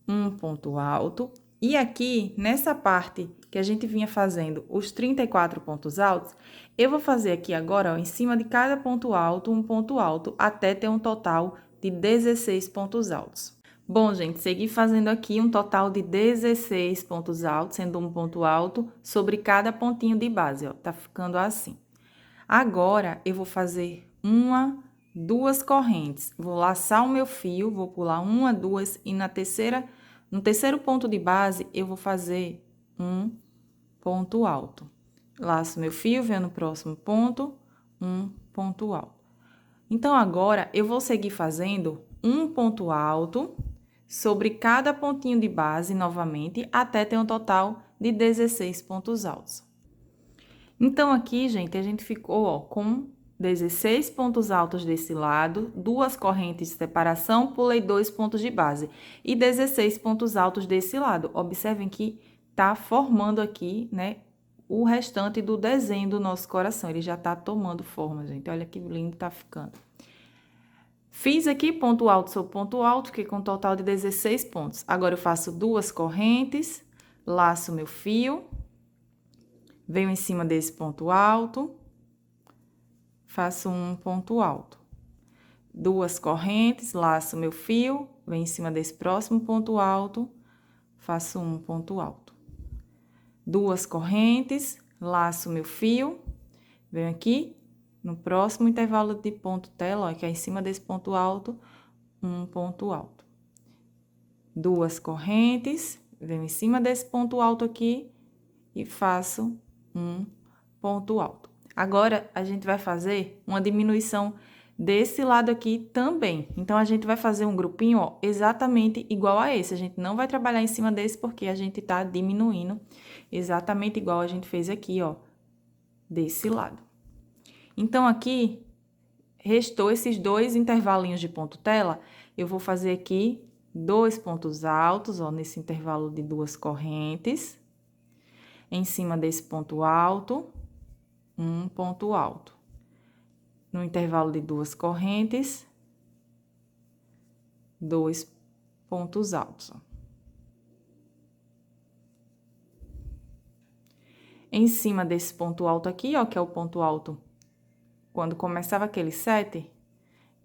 um ponto alto, e aqui, nessa parte que a gente vinha fazendo os 34 pontos altos, eu vou fazer aqui agora, ó, em cima de cada ponto alto, um ponto alto, até ter um total de 16 pontos altos. Bom, gente, segui fazendo aqui um total de 16 pontos altos, sendo um ponto alto sobre cada pontinho de base, ó, tá ficando assim. Agora, eu vou fazer duas correntes. Vou laçar o meu fio, vou pular uma, duas, e no terceiro ponto de base, eu vou fazer um ponto alto. Laço meu fio, venho no próximo ponto, um ponto alto. Então, agora, eu vou seguir fazendo um ponto alto sobre cada pontinho de base, novamente, até ter um total de 16 pontos altos. Então, aqui, gente, a gente ficou, ó, com 16 pontos altos desse lado, 2 correntes de separação, pulei 2 pontos de base. E 16 pontos altos desse lado. Observem que tá formando aqui, né, o restante do desenho do nosso coração. Ele já tá tomando forma, gente. Olha que lindo tá ficando. Fiz aqui ponto alto sobre ponto alto, fiquei com um total de 16 pontos. Agora, eu faço 2 correntes, laço meu fio, venho em cima desse ponto alto, faço um ponto alto. 2 correntes, laço meu fio, venho em cima desse próximo ponto alto, faço um ponto alto. 2 correntes, laço meu fio, venho aqui, no próximo intervalo de ponto tela, ó, que é em cima desse ponto alto, um ponto alto. 2 correntes, venho em cima desse ponto alto aqui e faço um ponto alto. Agora, a gente vai fazer uma diminuição desse lado aqui também. Então, a gente vai fazer um grupinho, ó, exatamente igual a esse. A gente não vai trabalhar em cima desse porque a gente tá diminuindo exatamente igual a gente fez aqui, ó, desse lado. Então, aqui, restou esses 2 intervalinhos de ponto tela, eu vou fazer aqui 2 pontos altos, ó, nesse intervalo de 2 correntes. Em cima desse ponto alto, um ponto alto. No intervalo de 2 correntes, 2 pontos altos, ó. Em cima desse ponto alto aqui, ó, que é o ponto alto, quando começava aquele 7,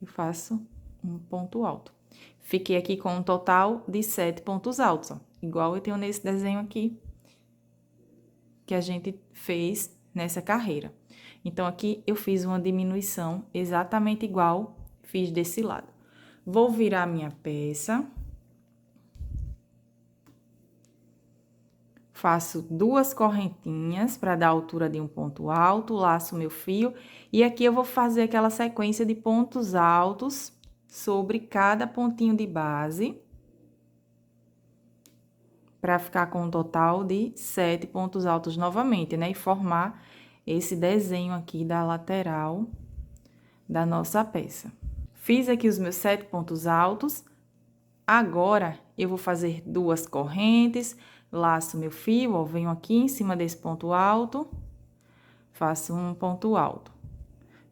eu faço um ponto alto. Fiquei aqui com um total de 7 pontos altos, ó, igual eu tenho nesse desenho aqui, que a gente fez nessa carreira. Então, aqui eu fiz uma diminuição exatamente igual fiz desse lado. Vou virar minha peça. Faço 2 correntinhas para dar a altura de um ponto alto, laço meu fio, e aqui eu vou fazer aquela sequência de pontos altos sobre cada pontinho de base, para ficar com um total de 7 pontos altos novamente, né? E formar esse desenho aqui da lateral da nossa peça. Fiz aqui os meus 7 pontos altos. Agora, eu vou fazer 2 correntes, laço meu fio, ó, venho aqui em cima desse ponto alto, faço um ponto alto.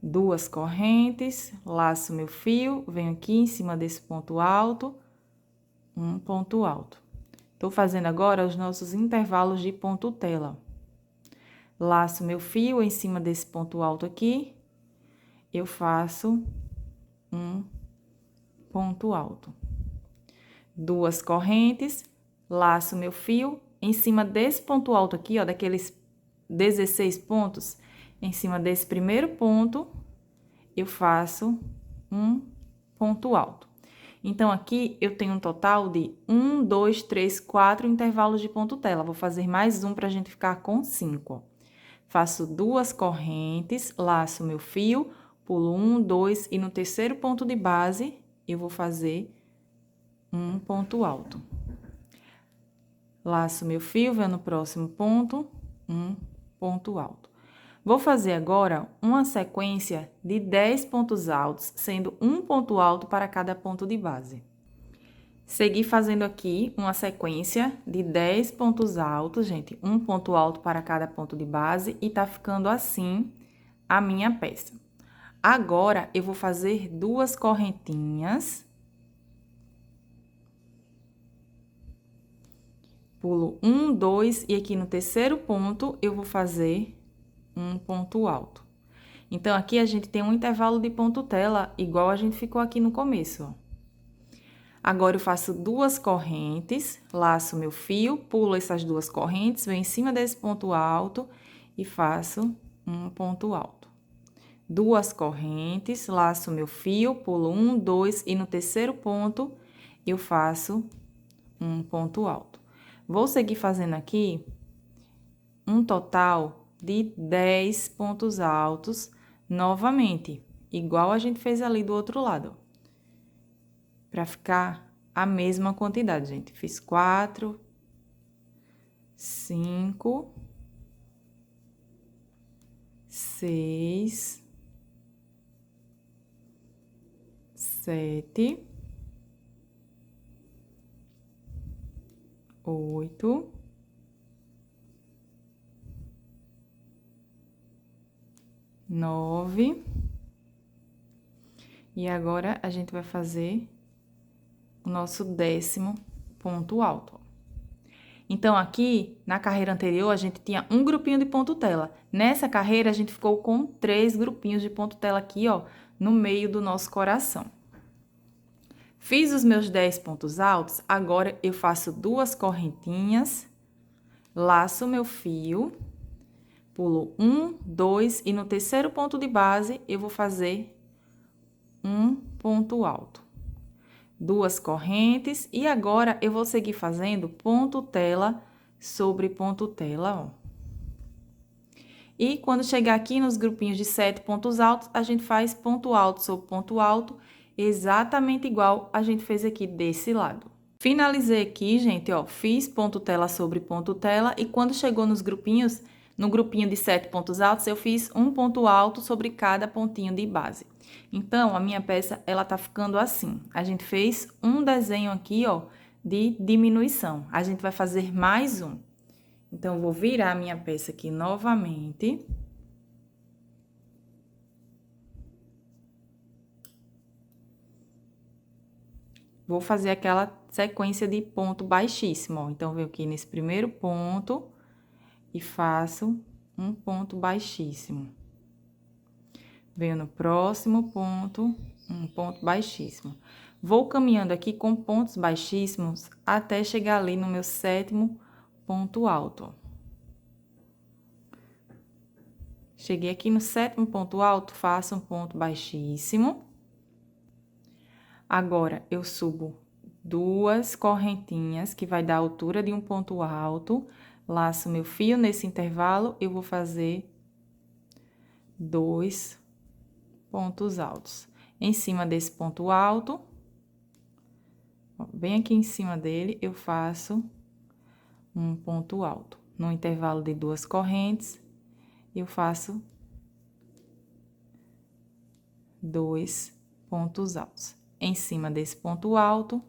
2 correntes, laço meu fio, venho aqui em cima desse ponto alto, um ponto alto. Tô fazendo agora os nossos intervalos de ponto tela. Laço meu fio em cima desse ponto alto aqui, eu faço um ponto alto. 2 correntes, laço meu fio em cima desse ponto alto aqui, ó, daqueles 16 pontos, em cima desse primeiro ponto, eu faço um ponto alto. Então, aqui eu tenho um total de 1, 2, 3, 4 intervalos de ponto tela. Vou fazer mais um pra gente ficar com 5, ó. Faço 2 correntes, laço meu fio, pulo 1, 2 e no terceiro ponto de base, eu vou fazer um ponto alto. Laço meu fio, venho no próximo ponto, um ponto alto. Vou fazer agora uma sequência de 10 pontos altos, sendo um ponto alto para cada ponto de base. Segui fazendo aqui uma sequência de 10 pontos altos, gente, um ponto alto para cada ponto de base, e tá ficando assim a minha peça. Agora, eu vou fazer 2 correntinhas. Pulo 1, 2, e aqui no terceiro ponto, eu vou fazer um ponto alto. Então, aqui a gente tem um intervalo de ponto tela, igual a gente ficou aqui no começo, ó. Agora, eu faço 2 correntes, laço meu fio, pulo essas 2 correntes, venho em cima desse ponto alto e faço um ponto alto. 2 correntes, laço meu fio, pulo 1, 2 e no terceiro ponto eu faço um ponto alto. Vou seguir fazendo aqui um total de 10 pontos altos novamente, igual a gente fez ali do outro lado, para ficar a mesma quantidade, gente. Fiz 4, 5, 6, 7, 8, 9. E agora, a gente vai fazer o nosso 10º ponto alto. Então, aqui, na carreira anterior, a gente tinha um grupinho de ponto tela. Nessa carreira, a gente ficou com 3 grupinhos de ponto tela aqui, ó, no meio do nosso coração. Fiz os meus 10 pontos altos, agora eu faço 2 correntinhas, laço meu fio, pulo 1, 2 e no terceiro ponto de base eu vou fazer um ponto alto. 2 correntes e agora eu vou seguir fazendo ponto tela sobre ponto tela, ó. E quando chegar aqui nos grupinhos de 7 pontos altos, a gente faz ponto alto sobre ponto alto, exatamente igual a gente fez aqui desse lado. Finalizei aqui, gente, ó, fiz ponto tela sobre ponto tela e quando chegou nos grupinhos, no grupinho de 7 pontos altos, eu fiz um ponto alto sobre cada pontinho de base. Então, a minha peça, ela tá ficando assim. A gente fez um desenho aqui, ó, de diminuição. A gente vai fazer mais um. Então, eu vou virar a minha peça aqui novamente. Vou fazer aquela sequência de ponto baixíssimo, ó. Então, venho aqui nesse primeiro ponto e faço um ponto baixíssimo. Venho no próximo ponto, um ponto baixíssimo. Vou caminhando aqui com pontos baixíssimos até chegar ali no meu 7º ponto alto. Cheguei aqui no 7º ponto alto, faço um ponto baixíssimo. Agora, eu subo 2 correntinhas, que vai dar a altura de um ponto alto. Laço meu fio nesse intervalo, eu vou fazer 2 pontos altos. Em cima desse ponto alto, ó, bem aqui em cima dele, eu faço um ponto alto. No intervalo de 2 correntes, eu faço 2 pontos altos. Em cima desse ponto alto,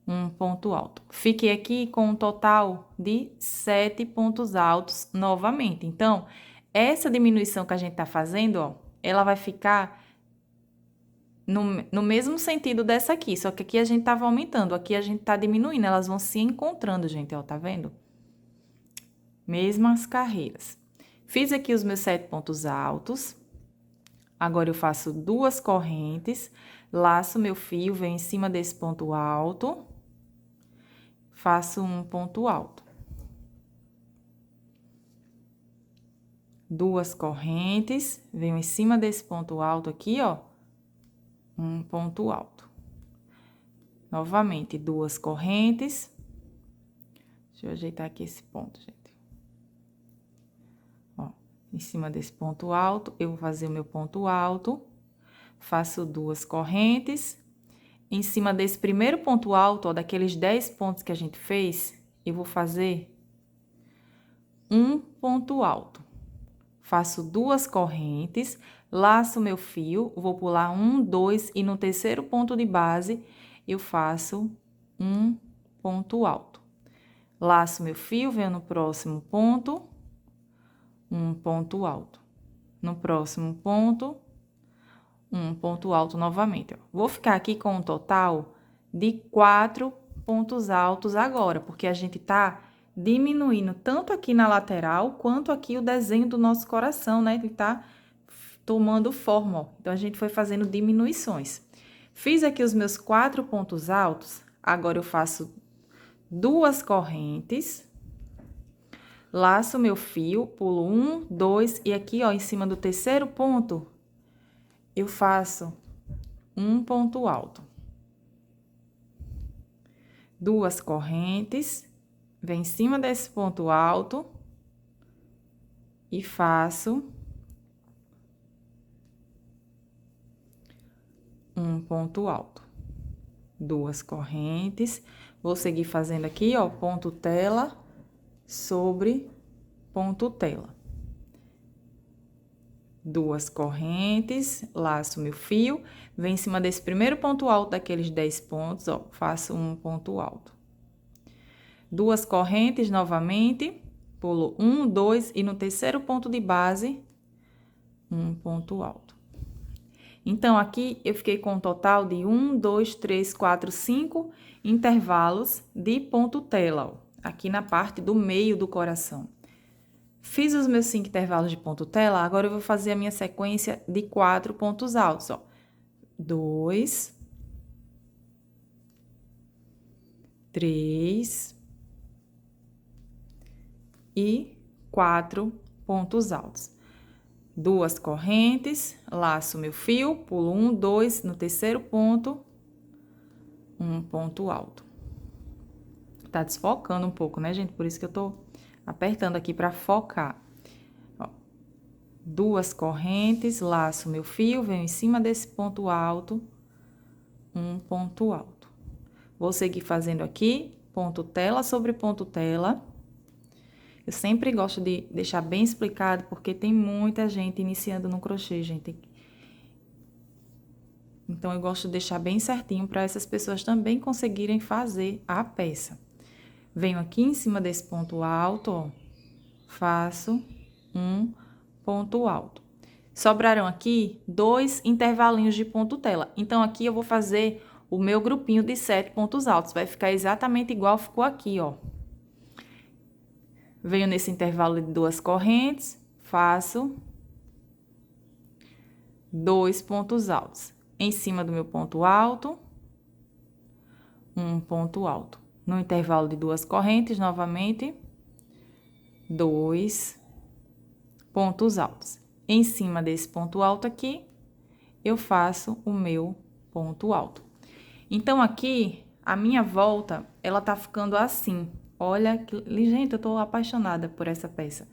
um ponto alto. Fiquei aqui com um total de 7 pontos altos novamente. Então, essa diminuição que a gente tá fazendo, ó, ela vai ficar no mesmo sentido dessa aqui, só que aqui a gente tava aumentando, aqui a gente tá diminuindo, elas vão se encontrando, gente, ó, tá vendo? Mesmas carreiras. Fiz aqui os meus 7 pontos altos. Agora, eu faço 2 correntes, laço meu fio, venho em cima desse ponto alto, faço um ponto alto. 2 correntes, venho em cima desse ponto alto aqui, ó, um ponto alto. Novamente, 2 correntes. Deixa eu ajeitar aqui esse ponto, gente. Ó, em cima desse ponto alto, eu vou fazer o meu ponto alto, faço 2 correntes. Em cima desse primeiro ponto alto, ó, daqueles 10 pontos que a gente fez, eu vou fazer um ponto alto. Faço 2 correntes, laço meu fio, vou pular 1, 2 e no terceiro ponto de base eu faço um ponto alto. Laço meu fio, venho no próximo ponto, um ponto alto. No próximo ponto, um ponto alto novamente. Ó. Vou ficar aqui com um total de 4 pontos altos agora, porque a gente tá diminuindo tanto aqui na lateral, quanto aqui o desenho do nosso coração, né? Ele tá tomando forma, ó. Então, a gente foi fazendo diminuições. Fiz aqui os meus 4 pontos altos, agora eu faço 2 correntes, laço meu fio, pulo 1, 2, e aqui, ó, em cima do terceiro ponto, eu faço um ponto alto. 2 correntes, venho em cima desse ponto alto e faço um ponto alto. 2 correntes, vou seguir fazendo aqui, ó, ponto tela sobre ponto tela. 2 correntes, laço meu fio, venho em cima desse primeiro ponto alto daqueles 10 pontos, ó, faço um ponto alto. 2 correntes novamente, pulo 1, 2 e no terceiro ponto de base, um ponto alto. Então, aqui eu fiquei com um total de 1, 2, 3, 4, 5 intervalos de ponto tela, ó, aqui na parte do meio do coração. Fiz os meus 5 intervalos de ponto tela, agora eu vou fazer a minha sequência de 4 pontos altos, ó. 2, 3 e 4 pontos altos. 2 correntes, laço meu fio, pulo 1, 2, no terceiro ponto, um ponto alto. Tá desfocando um pouco, né, gente? Por isso que eu tô apertando aqui pra focar. Ó, 2 correntes, laço meu fio, venho em cima desse ponto alto, um ponto alto. Vou seguir fazendo aqui, ponto tela sobre ponto tela. Eu sempre gosto de deixar bem explicado, porque tem muita gente iniciando no crochê, gente. Então, eu gosto de deixar bem certinho para essas pessoas também conseguirem fazer a peça. Venho aqui em cima desse ponto alto, ó, faço um ponto alto. Sobraram aqui 2 intervalinhos de ponto tela. Então, aqui eu vou fazer o meu grupinho de 7 pontos altos. Vai ficar exatamente igual ficou aqui, ó. Venho nesse intervalo de 2 correntes, faço 2 pontos altos. Em cima do meu ponto alto, um ponto alto. No intervalo de 2 correntes, novamente, 2 pontos altos. Em cima desse ponto alto aqui, eu faço o meu ponto alto. Então, aqui, a minha volta, ela tá ficando assim. Olha, que, gente, eu tô apaixonada por essa peça.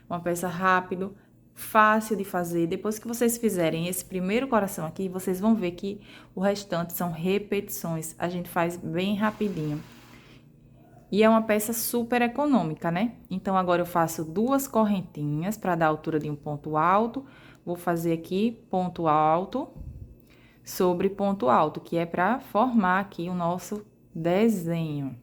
Uma peça rápido, fácil de fazer. Depois que vocês fizerem esse primeiro coração aqui, vocês vão ver que o restante são repetições. A gente faz bem rapidinho. E é uma peça super econômica, né? Então, agora eu faço 2 correntinhas para dar a altura de um ponto alto. Vou fazer aqui ponto alto sobre ponto alto, que é para formar aqui o nosso desenho.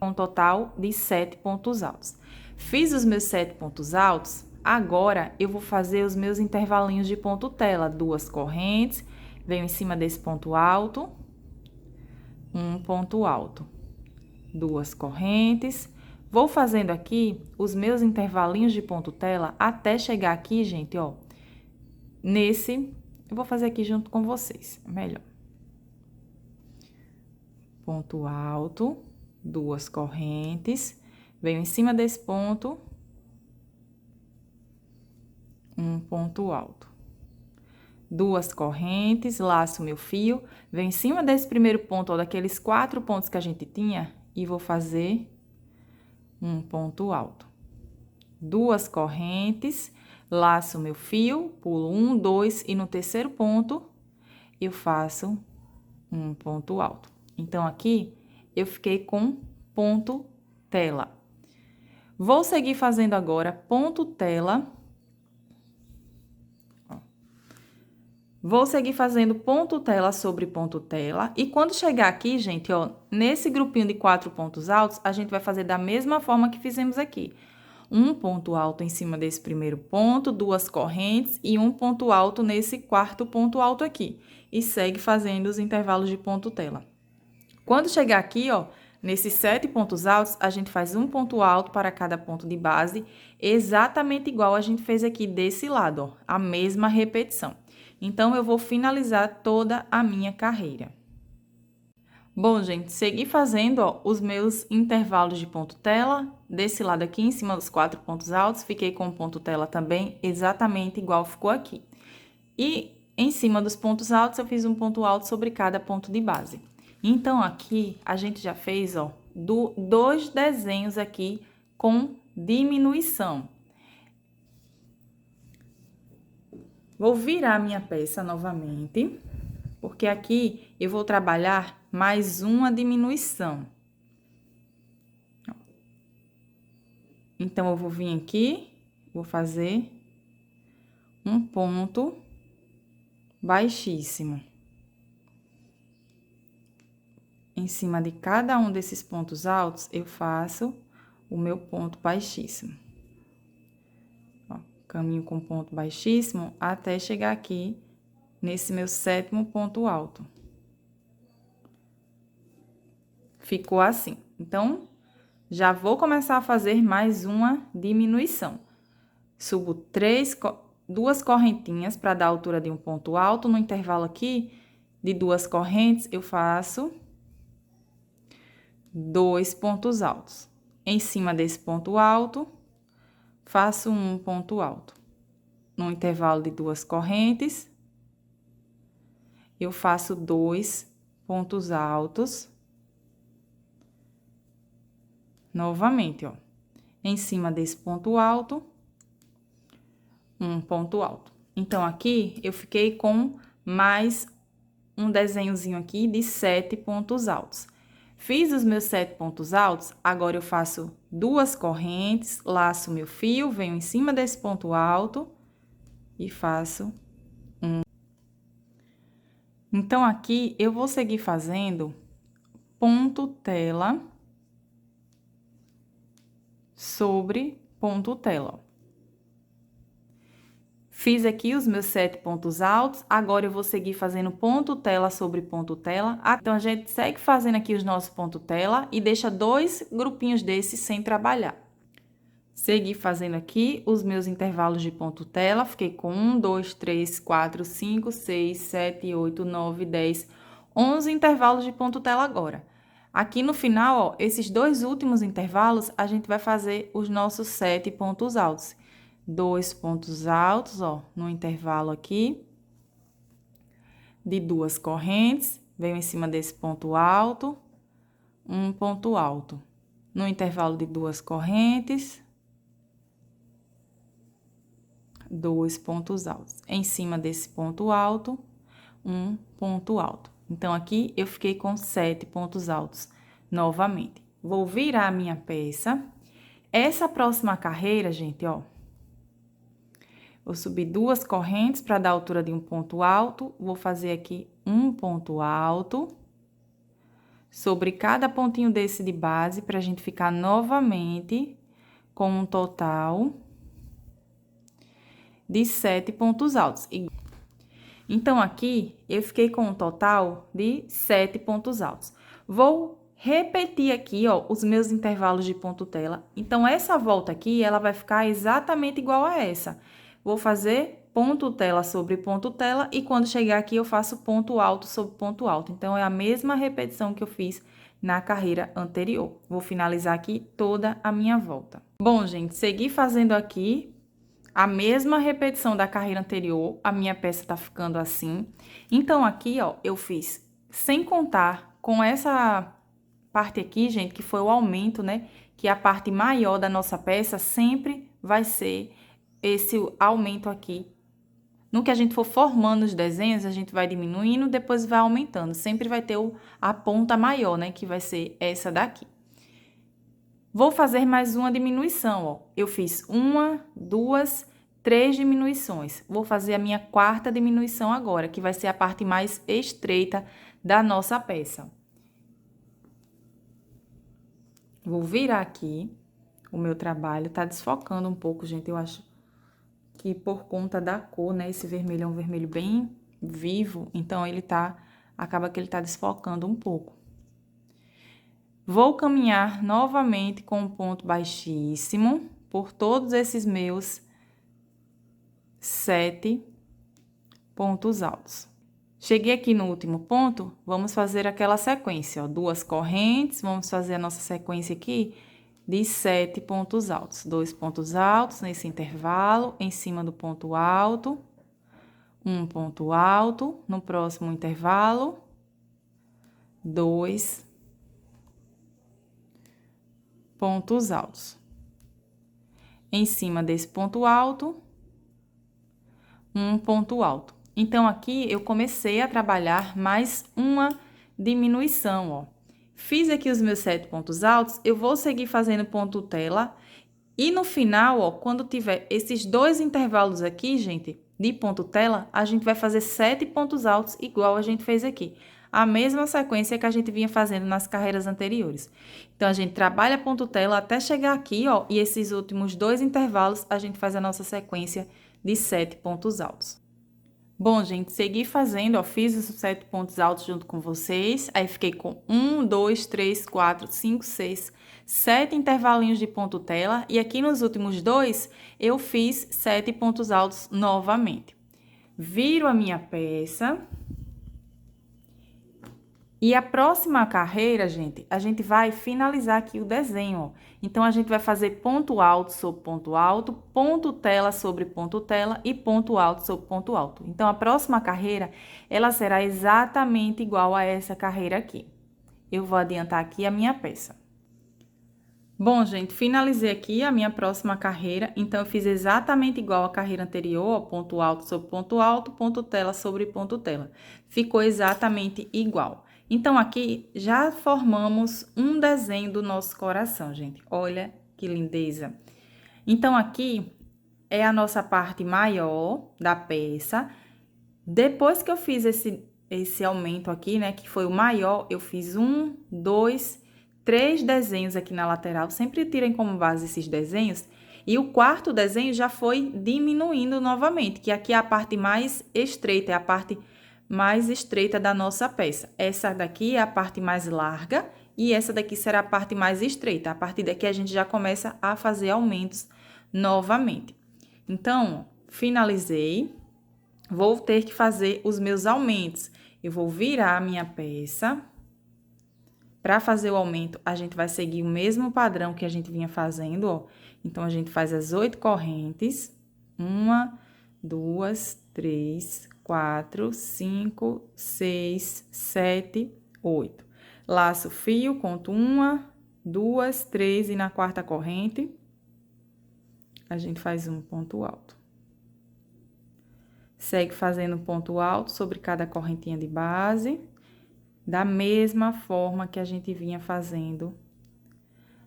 Um total de 7 pontos altos. Fiz os meus 7 pontos altos, Agora, eu vou fazer os meus intervalinhos de ponto tela. 2 correntes, venho em cima desse ponto alto, um ponto alto. 2 correntes. Vou fazendo aqui os meus intervalinhos de ponto tela até chegar aqui, gente, ó. Nesse, eu vou fazer aqui junto com vocês, melhor. Ponto alto, 2 correntes. Venho em cima desse ponto, um ponto alto. 2 correntes, laço meu fio, venho em cima desse primeiro ponto, ó, daqueles 4 pontos que a gente tinha, e vou fazer um ponto alto. 2 correntes, laço meu fio, pulo 1, 2, e no terceiro ponto, eu faço um ponto alto. Então, aqui, eu fiquei com ponto tela. Vou seguir fazendo agora ponto tela. Vou seguir fazendo ponto tela sobre ponto tela. E quando chegar aqui, gente, ó, nesse grupinho de 4 pontos altos, a gente vai fazer da mesma forma que fizemos aqui. Um ponto alto em cima desse primeiro ponto, 2 correntes e um ponto alto nesse quarto ponto alto aqui. E segue fazendo os intervalos de ponto tela. Quando chegar aqui, ó, nesses 7 pontos altos, a gente faz um ponto alto para cada ponto de base, exatamente igual a gente fez aqui desse lado, ó, a mesma repetição. Então, eu vou finalizar toda a minha carreira. Bom, gente, segui fazendo, ó, os meus intervalos de ponto tela, desse lado aqui, em cima dos 4 pontos altos, fiquei com o ponto tela também, exatamente igual ficou aqui. E, em cima dos pontos altos, eu fiz um ponto alto sobre cada ponto de base. Então, aqui, a gente já fez, ó, 2 desenhos aqui com diminuição. Vou virar minha peça novamente, porque aqui eu vou trabalhar mais uma diminuição. Então, eu vou vir aqui, vou fazer um ponto baixíssimo. Em cima de cada um desses pontos altos, eu faço o meu ponto baixíssimo. Ó, caminho com ponto baixíssimo até chegar aqui nesse meu 7º ponto alto. Ficou assim. Então, já vou começar a fazer mais uma diminuição. Subo 2 correntinhas para dar a altura de um ponto alto. No intervalo aqui de 2 correntes, eu faço 2 pontos altos. Em cima desse ponto alto, faço um ponto alto. No intervalo de 2 correntes, eu faço 2 pontos altos. Novamente, ó. Em cima desse ponto alto, um ponto alto. Então, aqui, eu fiquei com mais um desenhozinho aqui de 7 pontos altos. Fiz os meus 7 pontos altos, agora eu faço 2 correntes, laço meu fio, venho em cima desse ponto alto e faço um. Então, aqui, eu vou seguir fazendo ponto tela sobre ponto tela, ó. Fiz aqui os meus 7 pontos altos, agora eu vou seguir fazendo ponto tela sobre ponto tela. Então, a gente segue fazendo aqui os nossos ponto tela e deixa 2 grupinhos desses sem trabalhar. Segui fazendo aqui os meus intervalos de ponto tela, fiquei com 1, 2, 3, 4, 5, 6, 7, 8, 9, 10, 11 intervalos de ponto tela agora. Aqui no final, ó, esses 2 últimos intervalos, a gente vai fazer os nossos 7 pontos altos. 2 pontos altos, ó, no intervalo aqui, de 2 correntes, venho em cima desse ponto alto, um ponto alto. No intervalo de 2 correntes, 2 pontos altos. Em cima desse ponto alto, um ponto alto. Então, aqui eu fiquei com 7 pontos altos novamente. Vou virar a minha peça. Essa próxima carreira, gente, ó, vou subir 2 correntes para dar a altura de um ponto alto. Vou fazer aqui um ponto alto sobre cada pontinho desse de base, para a gente ficar novamente com um total de 7 pontos altos. Então, aqui, eu fiquei com um total de 7 pontos altos. Vou repetir aqui, ó, os meus intervalos de ponto tela. Então, essa volta aqui, ela vai ficar exatamente igual a essa. Vou fazer ponto tela sobre ponto tela e quando chegar aqui, eu faço ponto alto sobre ponto alto. Então, é a mesma repetição que eu fiz na carreira anterior. Vou finalizar aqui toda a minha volta. Bom, gente, segui fazendo aqui a mesma repetição da carreira anterior, a minha peça tá ficando assim. Então, aqui, ó, eu fiz sem contar com essa parte aqui, gente, que foi o aumento, né? Que a parte maior da nossa peça sempre vai ser esse aumento aqui. No que a gente for formando os desenhos, a gente vai diminuindo, depois vai aumentando. Sempre vai ter a ponta maior, né? Que vai ser essa daqui. Vou fazer mais uma diminuição, ó. Eu fiz 1, 2, 3 diminuições. Vou fazer a minha quarta diminuição agora, que vai ser a parte mais estreita da nossa peça. Vou virar aqui o meu trabalho. Tá desfocando um pouco, gente. Eu acho que por conta da cor, né? Esse vermelho é um vermelho bem vivo, então acaba que ele tá desfocando um pouco. Vou caminhar novamente com um ponto baixíssimo por todos esses meus 7 pontos altos. Cheguei aqui no último ponto, vamos fazer aquela sequência, ó, 2 correntes, vamos fazer a nossa sequência aqui de 7 pontos altos. 2 pontos altos nesse intervalo, em cima do ponto alto, um ponto alto, no próximo intervalo, 2 pontos altos. Em cima desse ponto alto, um ponto alto. Então, aqui eu comecei a trabalhar mais uma diminuição, ó. Fiz aqui os meus 7 pontos altos, eu vou seguir fazendo ponto tela. E no final, ó, quando tiver esses 2 intervalos aqui, gente, de ponto tela, a gente vai fazer 7 pontos altos, igual a gente fez aqui. A mesma sequência que a gente vinha fazendo nas carreiras anteriores. Então, a gente trabalha ponto tela até chegar aqui, ó, e esses últimos 2 intervalos, a gente faz a nossa sequência de 7 pontos altos. Bom, gente, segui fazendo, ó, fiz os 7 pontos altos junto com vocês, aí fiquei com 1, 2, 3, 4, 5, 6, 7 intervalinhos de ponto tela, e aqui nos últimos 2, eu fiz 7 pontos altos novamente. Viro a minha peça. E a próxima carreira, gente, a gente vai finalizar aqui o desenho, ó. Então, a gente vai fazer ponto alto sobre ponto tela sobre ponto tela e ponto alto sobre ponto alto. Então, a próxima carreira, ela será exatamente igual a essa carreira aqui. Eu vou adiantar aqui a minha peça. Bom, gente, finalizei aqui a minha próxima carreira, então eu fiz exatamente igual a carreira anterior, ó, ponto alto sobre ponto tela sobre ponto tela. Ficou exatamente igual. Então, aqui já formamos um desenho do nosso coração, gente. Olha que lindeza. Então, aqui é a nossa parte maior da peça. Depois que eu fiz esse aumento aqui, né, que foi o maior, eu fiz 1, 2, 3 desenhos aqui na lateral. Sempre tirem como base esses desenhos. E o quarto desenho já foi diminuindo novamente, que aqui é a parte mais estreita, é a parte mais estreita da nossa peça. Essa daqui é a parte mais larga e essa daqui será a parte mais estreita. A partir daqui a gente já começa a fazer aumentos novamente. Então, finalizei. Vou ter que fazer os meus aumentos. Eu vou virar a minha peça. Para fazer o aumento, a gente vai seguir o mesmo padrão que a gente vinha fazendo, ó. Então, a gente faz as 8 correntes. 1, 2, 3, 4, 5, 6, 7, 8. Laço o fio, conto 1, 2, 3 e na quarta corrente, a gente faz um ponto alto. Segue fazendo ponto alto sobre cada correntinha de base, da mesma forma que a gente vinha fazendo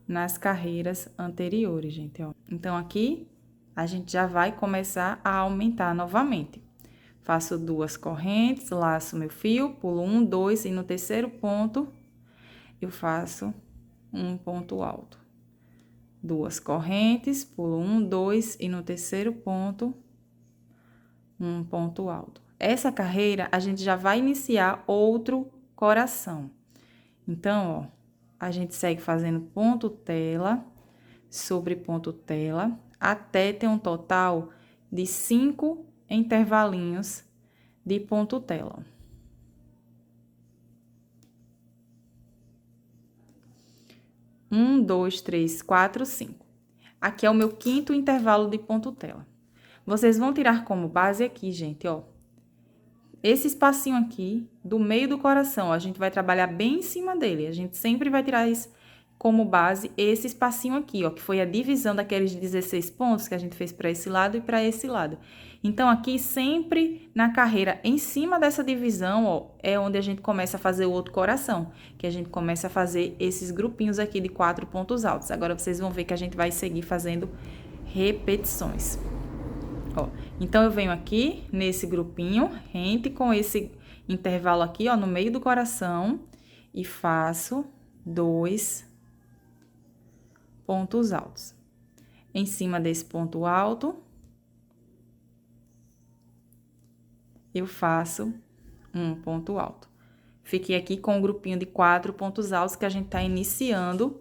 nas carreiras anteriores, gente, ó. Então, aqui, a gente já vai começar a aumentar novamente. Faço 2 correntes, laço meu fio, pulo 1, 2 e no terceiro ponto, eu faço um ponto alto. 2 correntes, pulo 1, 2 e no terceiro ponto, um ponto alto. Essa carreira, a gente já vai iniciar outro coração. Então, ó, a gente segue fazendo ponto tela sobre ponto tela, até ter um total de 5 intervalinhos de ponto tela. Um, dois, três, quatro, 5. Aqui é o meu quinto intervalo de ponto tela. Vocês vão tirar como base aqui, gente, ó. Esse espacinho aqui, do meio do coração, a gente vai trabalhar bem em cima dele. A gente sempre vai tirar isso como base, esse espacinho aqui, ó, que foi a divisão daqueles 16 pontos que a gente fez para esse lado e para esse lado. Então, aqui, sempre na carreira, em cima dessa divisão, ó, é onde a gente começa a fazer o outro coração, que a gente começa a fazer esses grupinhos aqui de 4 pontos altos. Agora, vocês vão ver que a gente vai seguir fazendo repetições. Ó, então, eu venho aqui nesse grupinho, rente com esse intervalo aqui, ó, no meio do coração, e faço 2 pontos altos. Em cima desse ponto alto, eu faço um ponto alto. Fiquei aqui com um grupinho de 4 pontos altos que a gente tá iniciando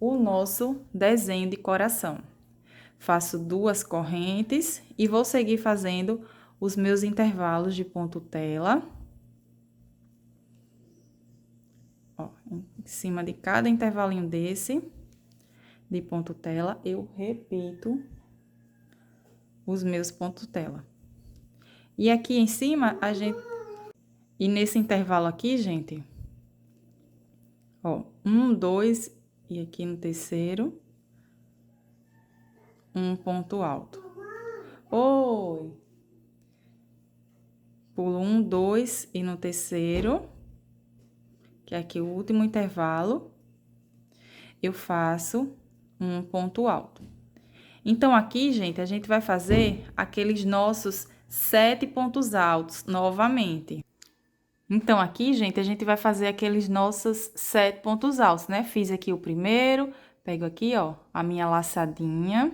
o nosso desenho de coração. Faço 2 correntes e vou seguir fazendo os meus intervalos de ponto tela. Ó, em cima de cada intervalinho desse de ponto tela, eu repito os meus pontos tela. E aqui em cima, a gente... E nesse intervalo aqui, gente, ó, 1, 2, e aqui no terceiro, um ponto alto. Oi! Pulo 1, 2, e no terceiro, que é aqui o último intervalo, eu faço um ponto alto. Então, aqui, gente, a gente vai fazer aqueles nossos 7 pontos altos novamente. Então, aqui, gente, a gente vai fazer aqueles nossos 7 pontos altos, né? Fiz aqui o primeiro, pego aqui, ó, a minha laçadinha.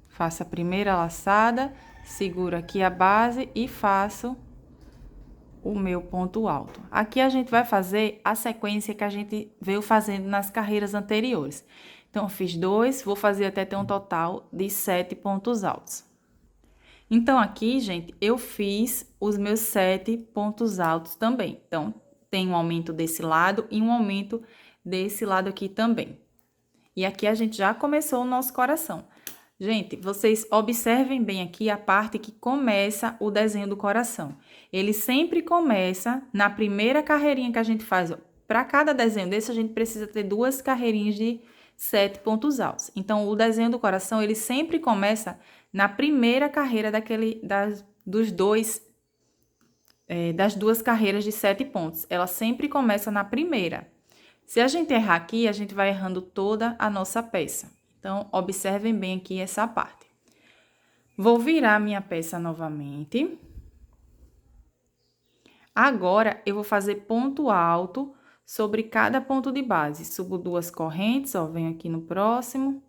Faço a primeira laçada, seguro aqui a base e faço o meu ponto alto. Aqui a gente vai fazer a sequência que a gente veio fazendo nas carreiras anteriores. Então, eu fiz 2, vou fazer até ter um total de 7 pontos altos. Então, aqui, gente, eu fiz os meus 7 pontos altos também. Então, tem um aumento desse lado e um aumento desse lado aqui também. E aqui a gente já começou o nosso coração. Gente, vocês observem bem aqui a parte que começa o desenho do coração. Ele sempre começa na primeira carreirinha que a gente faz. Para cada desenho desse, a gente precisa ter 2 carreirinhas de 7 pontos altos. Então, o desenho do coração, ele sempre começa na primeira carreira das 2 carreiras de 7 pontos. Ela sempre começa na primeira. Se a gente errar aqui, a gente vai errando toda a nossa peça. Então, observem bem aqui essa parte. Vou virar minha peça novamente. Agora, eu vou fazer ponto alto sobre cada ponto de base. Subo 2 correntes, ó, venho aqui no próximo.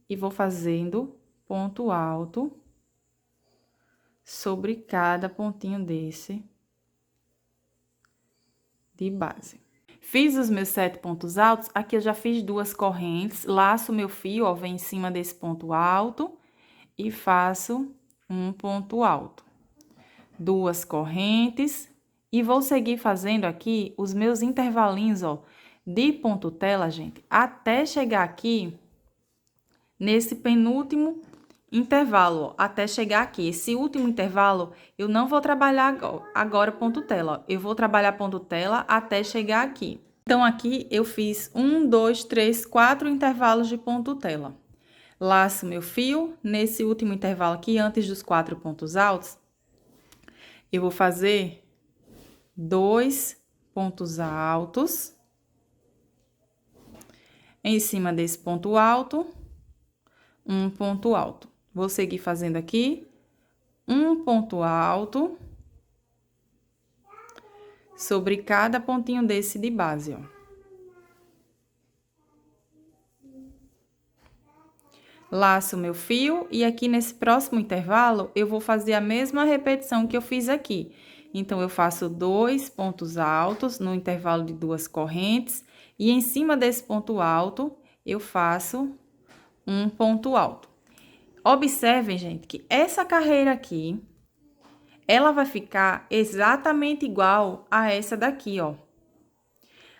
E vou fazendo ponto alto sobre cada pontinho desse de base. Fiz os meus 7 pontos altos, aqui eu já fiz 2 correntes, laço meu fio, ó, vem em cima desse ponto alto e faço um ponto alto. 2 correntes e vou seguir fazendo aqui os meus intervalinhos, ó, de ponto tela, gente, até chegar aqui nesse penúltimo intervalo, ó, até chegar aqui. Esse último intervalo, eu não vou trabalhar agora ponto tela, ó. Eu vou trabalhar ponto tela até chegar aqui. Então, aqui eu fiz 1, 2, 3, 4 intervalos de ponto tela. Laço meu fio, nesse último intervalo aqui, antes dos 4 pontos altos, eu vou fazer 2 pontos altos. Em cima desse ponto alto, um ponto alto. Vou seguir fazendo aqui um ponto alto sobre cada pontinho desse de base, ó. Laço meu fio e aqui nesse próximo intervalo eu vou fazer a mesma repetição que eu fiz aqui. Então, eu faço 2 pontos altos no intervalo de 2 correntes e em cima desse ponto alto eu faço um ponto alto. Observem, gente, que essa carreira aqui, ela vai ficar exatamente igual a essa daqui, ó.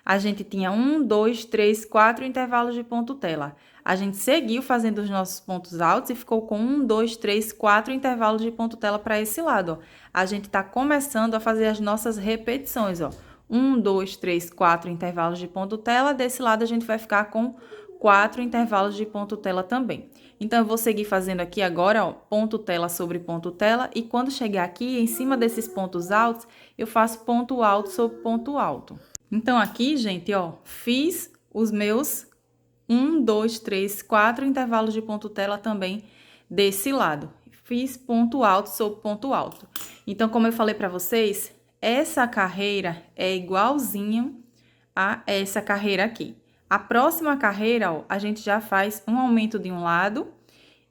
A gente tinha 1, 2, 3, 4 intervalos de ponto tela. A gente seguiu fazendo os nossos pontos altos e ficou com 1, 2, 3, 4 intervalos de ponto tela para esse lado, ó. A gente tá começando a fazer as nossas repetições, ó. 1, 2, 3, 4 intervalos de ponto tela. Desse lado, a gente vai ficar com 4 intervalos de ponto tela também. Então, eu vou seguir fazendo aqui agora, ó, ponto tela sobre ponto tela. E quando chegar aqui, em cima desses pontos altos, eu faço ponto alto sobre ponto alto. Então, aqui, gente, ó, fiz os meus 1, 2, 3, 4 intervalos de ponto tela também desse lado. Fiz ponto alto sobre ponto alto. Então, como eu falei pra vocês, essa carreira é igualzinho a essa carreira aqui. A próxima carreira, ó, a gente já faz um aumento de um lado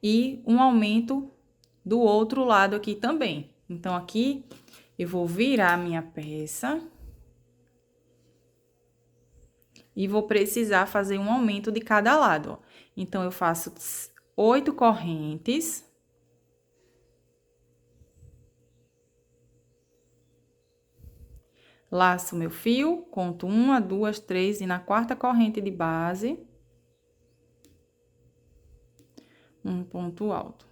e um aumento do outro lado aqui também. Então, aqui eu vou virar a minha peça e vou precisar fazer um aumento de cada lado, ó. Então, eu faço 8 correntes. Laço meu fio, conto 1, 2, 3 e na quarta corrente de base, um ponto alto.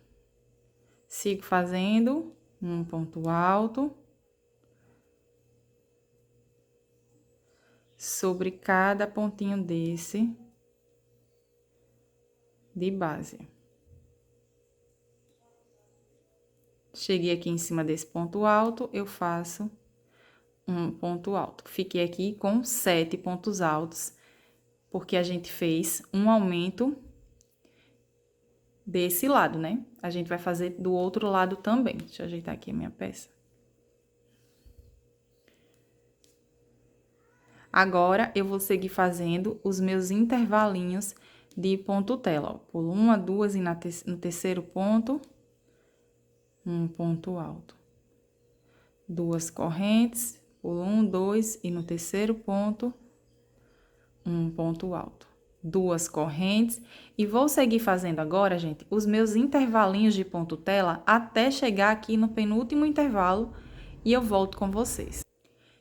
Sigo fazendo um ponto alto sobre cada pontinho desse de base. Cheguei aqui em cima desse ponto alto, eu faço um ponto alto. Fiquei aqui com 7 pontos altos, porque a gente fez um aumento desse lado, né? A gente vai fazer do outro lado também. Deixa eu ajeitar aqui a minha peça. Agora, eu vou seguir fazendo os meus intervalinhos de ponto tela, ó. Pulo 1, 2 e no terceiro ponto, um ponto alto. 2 correntes, pulo 1, 2 e no terceiro ponto, um ponto alto. 2 correntes e vou seguir fazendo agora, gente, os meus intervalinhos de ponto tela até chegar aqui no penúltimo intervalo e eu volto com vocês.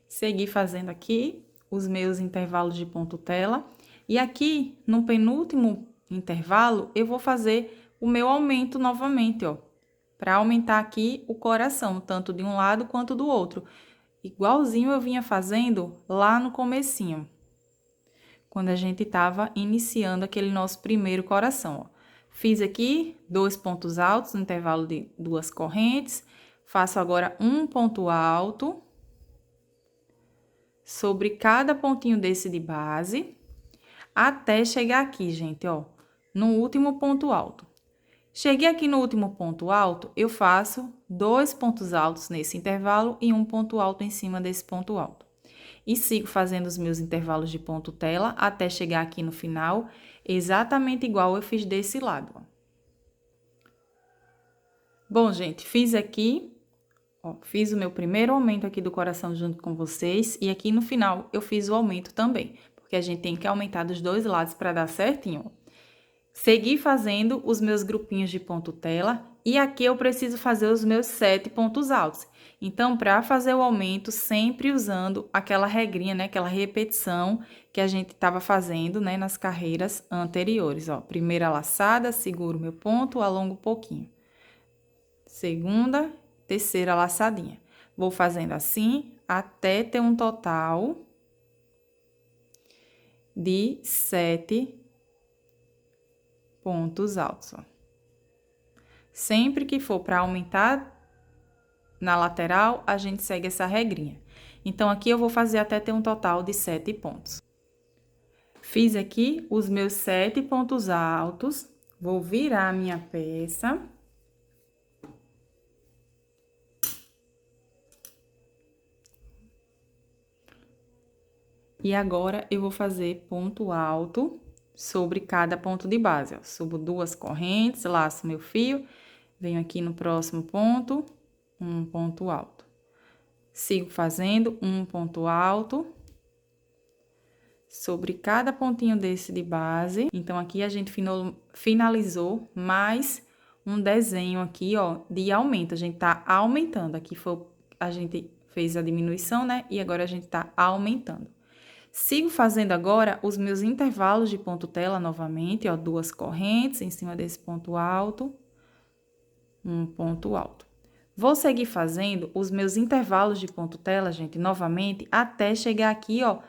Segui fazendo aqui os meus intervalos de ponto tela e aqui no penúltimo intervalo eu vou fazer o meu aumento novamente, ó, para aumentar aqui o coração, tanto de um lado quanto do outro, igualzinho eu vinha fazendo lá no comecinho, quando a gente tava iniciando aquele nosso primeiro coração, ó. Fiz aqui 2 pontos altos no intervalo de 2 correntes, faço agora um ponto alto sobre cada pontinho desse de base, até chegar aqui, gente, ó, no último ponto alto. Cheguei aqui no último ponto alto, eu faço 2 pontos altos nesse intervalo e um ponto alto em cima desse ponto alto. E sigo fazendo os meus intervalos de ponto tela até chegar aqui no final, exatamente igual eu fiz desse lado, ó. Bom, gente, fiz aqui, ó, fiz o meu primeiro aumento aqui do coração junto com vocês e aqui no final eu fiz o aumento também, porque a gente tem que aumentar dos dois lados para dar certinho, ó. Segui fazendo os meus grupinhos de ponto tela e aqui eu preciso fazer os meus 7 pontos altos. Então, para fazer o aumento, sempre usando aquela regrinha, né, aquela repetição que a gente estava fazendo, né, nas carreiras anteriores, ó. Primeira laçada, seguro meu ponto, alongo um pouquinho. Segunda, terceira laçadinha. Vou fazendo assim até ter um total de 7 pontos altos, ó. Sempre que for para aumentar na lateral, a gente segue essa regrinha. Então, aqui eu vou fazer até ter um total de 7 pontos. Fiz aqui os meus 7 pontos altos, vou virar a minha peça. E agora, eu vou fazer ponto alto sobre cada ponto de base, ó. Subo 2 correntes, laço meu fio, venho aqui no próximo ponto, um ponto alto. Sigo fazendo um ponto alto sobre cada pontinho desse de base. Então, aqui a gente finalizou mais um desenho aqui, ó, de aumento. A gente tá aumentando. Aqui a gente fez a diminuição, né? E agora a gente tá aumentando. Sigo fazendo agora os meus intervalos de ponto tela novamente, ó, 2 correntes em cima desse ponto alto, um ponto alto. Vou seguir fazendo os meus intervalos de ponto tela, gente, novamente, até chegar aqui, ó,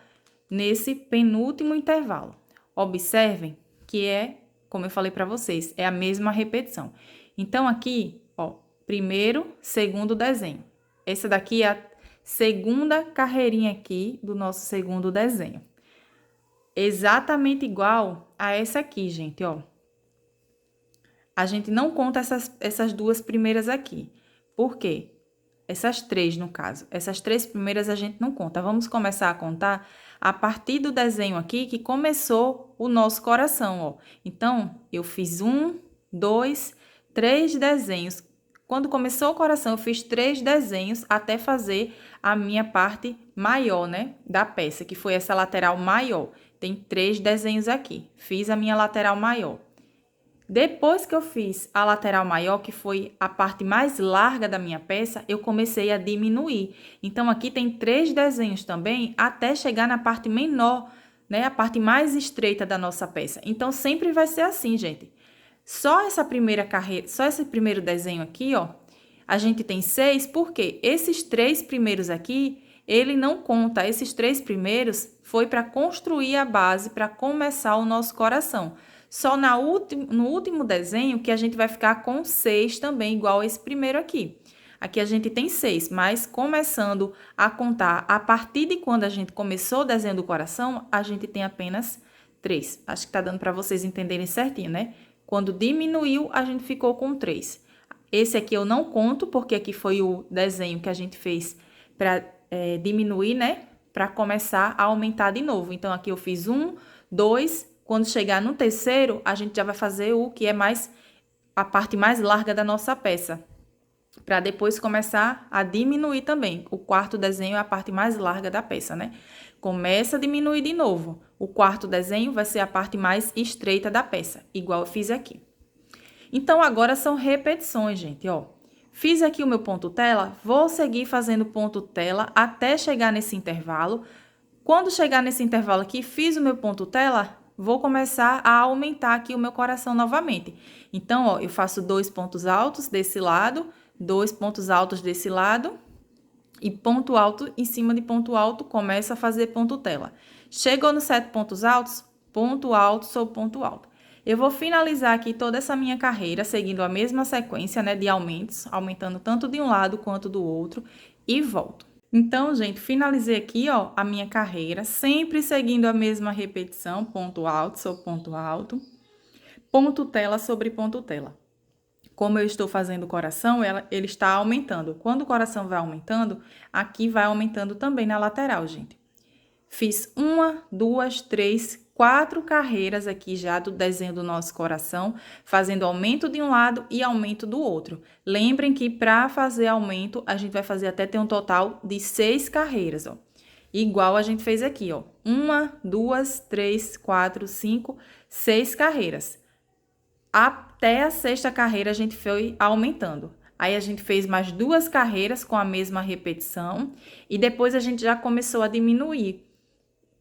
nesse penúltimo intervalo. Observem que como eu falei para vocês, é a mesma repetição. Então, aqui, ó, primeiro, segundo desenho. Essa daqui é a segunda carreirinha aqui do nosso segundo desenho. Exatamente igual a essa aqui, gente, ó. A gente não conta essas duas primeiras aqui. Por quê? Essas 3, no caso. Essas 3 primeiras a gente não conta. Vamos começar a contar a partir do desenho aqui que começou o nosso coração, ó. Então, eu fiz 1, 2, 3 desenhos. Quando começou o coração, eu fiz 3 desenhos até fazer a minha parte maior, né, da peça, que foi essa lateral maior. Tem 3 desenhos aqui. Fiz a minha lateral maior. Depois que eu fiz a lateral maior, que foi a parte mais larga da minha peça, eu comecei a diminuir. Então, aqui tem 3 desenhos também, até chegar na parte menor, né? A parte mais estreita da nossa peça. Então, sempre vai ser assim, gente. Só essa primeira carreira, só esse primeiro desenho aqui, ó, a gente tem 6, porque esses 3 primeiros aqui, ele não conta. Esses 3 primeiros foi para construir a base, para começar o nosso coração. Só no último desenho que a gente vai ficar com 6 também, igual esse primeiro aqui. Aqui a gente tem 6, mas começando a contar a partir de quando a gente começou o desenho do coração, a gente tem apenas 3. Acho que tá dando para vocês entenderem certinho, né? Quando diminuiu, a gente ficou com 3. Esse aqui eu não conto, porque aqui foi o desenho que a gente fez para diminuir, né? Para começar a aumentar de novo. Então, aqui eu fiz 1, 2... Quando chegar no terceiro, a gente já vai fazer o que é mais a parte mais larga da nossa peça, para depois começar a diminuir também. O quarto desenho é a parte mais larga da peça, né? Começa a diminuir de novo. O quarto desenho vai ser a parte mais estreita da peça, igual eu fiz aqui. Então, agora são repetições, gente, ó. Fiz aqui o meu ponto tela, vou seguir fazendo ponto tela até chegar nesse intervalo. Quando chegar nesse intervalo aqui, fiz o meu ponto tela, vou começar a aumentar aqui o meu coração novamente. Então, ó, eu faço 2 pontos altos desse lado, 2 pontos altos desse lado e ponto alto em cima de ponto alto, começo a fazer ponto tela. Chegou nos 7 pontos altos, ponto alto sobre ponto alto. Eu vou finalizar aqui toda essa minha carreira seguindo a mesma sequência, né, de aumentos, aumentando tanto de um lado quanto do outro e volto. Então, gente, finalizei aqui, ó, a minha carreira, sempre seguindo a mesma repetição, ponto alto sobre ponto tela sobre ponto tela. Como eu estou fazendo o coração, ele está aumentando. Quando o coração vai aumentando, aqui vai aumentando também na lateral, gente. Fiz 1, 2, 3, 4 carreiras aqui já do desenho do nosso coração, fazendo aumento de um lado e aumento do outro. Lembrem que para fazer aumento, a gente vai fazer até ter um total de 6 carreiras, ó. Igual a gente fez aqui, ó. 1, 2, 3, 4, 5, 6 carreiras. Até a 6ª carreira, a gente foi aumentando. Aí, a gente fez mais 2 carreiras com a mesma repetição. E depois, a gente já começou a diminuir.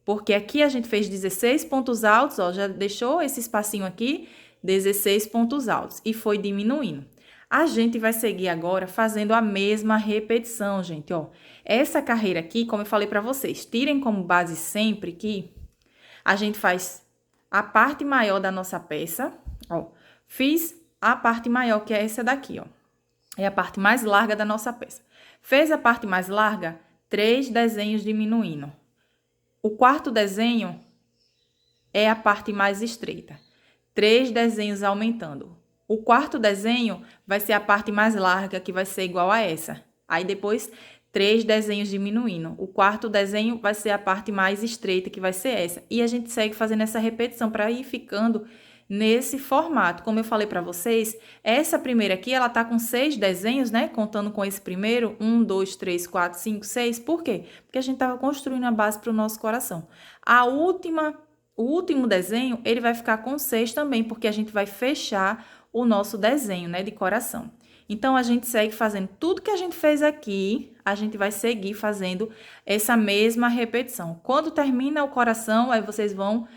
Porque aqui, a gente fez 16 pontos altos, ó. Já deixou esse espacinho aqui, 16 pontos altos. E foi diminuindo. A gente vai seguir agora fazendo a mesma repetição, gente, ó. Essa carreira aqui, como eu falei pra vocês, tirem como base sempre que a gente faz a parte maior da nossa peça, ó. Fiz a parte maior, que é essa daqui, ó. É a parte mais larga da nossa peça. Fez a parte mais larga, 3 desenhos diminuindo. O quarto desenho é a parte mais estreita. 3 desenhos aumentando. O quarto desenho vai ser a parte mais larga, que vai ser igual a essa. Aí, depois, 3 desenhos diminuindo. O quarto desenho vai ser a parte mais estreita, que vai ser essa. E a gente segue fazendo essa repetição para ir ficando nesse formato. Como eu falei para vocês, essa primeira aqui, ela tá com 6 desenhos, né? Contando com esse primeiro, 1, 2, 3, 4, 5, 6. Por quê? Porque a gente tava construindo a base para o nosso coração. O último desenho, ele vai ficar com 6 também, porque a gente vai fechar o nosso desenho, né, de coração. Então, a gente segue fazendo tudo que a gente fez aqui, a gente vai seguir fazendo essa mesma repetição. Quando termina o coração, aí vocês vão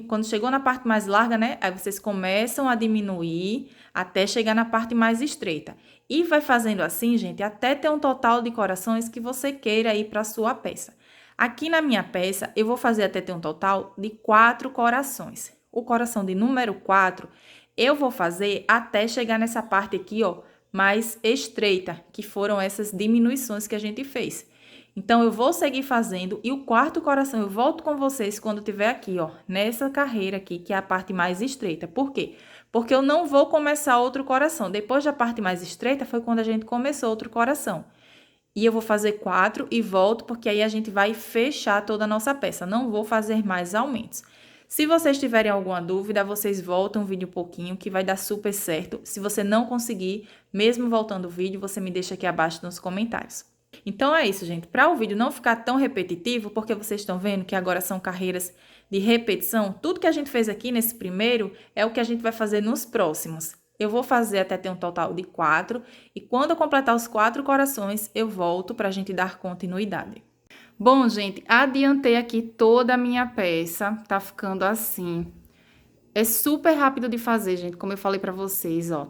quando chegou na parte mais larga, né? Aí vocês começam a diminuir até chegar na parte mais estreita. E vai fazendo assim, gente, até ter um total de corações que você queira ir para a sua peça. Aqui na minha peça, eu vou fazer até ter um total de 4 corações. O coração de número 4, eu vou fazer até chegar nessa parte aqui, ó, mais estreita, que foram essas diminuições que a gente fez. Então, eu vou seguir fazendo e o quarto coração eu volto com vocês quando tiver aqui, ó, nessa carreira aqui, que é a parte mais estreita. Por quê? Porque eu não vou começar outro coração. Depois da parte mais estreita foi quando a gente começou outro coração. E eu vou fazer 4 e volto, porque aí a gente vai fechar toda a nossa peça. Não vou fazer mais aumentos. Se vocês tiverem alguma dúvida, vocês voltam o vídeo um pouquinho, que vai dar super certo. Se você não conseguir, mesmo voltando o vídeo, você me deixa aqui abaixo nos comentários. Então, é isso, gente. Para o vídeo não ficar tão repetitivo, porque vocês estão vendo que agora são carreiras de repetição, tudo que a gente fez aqui nesse primeiro é o que a gente vai fazer nos próximos. Eu vou fazer até ter um total de 4, e quando eu completar os 4 corações, eu volto para a gente dar continuidade. Bom, gente, adiantei aqui toda a minha peça, tá ficando assim. É super rápido de fazer, gente, como eu falei para vocês, ó,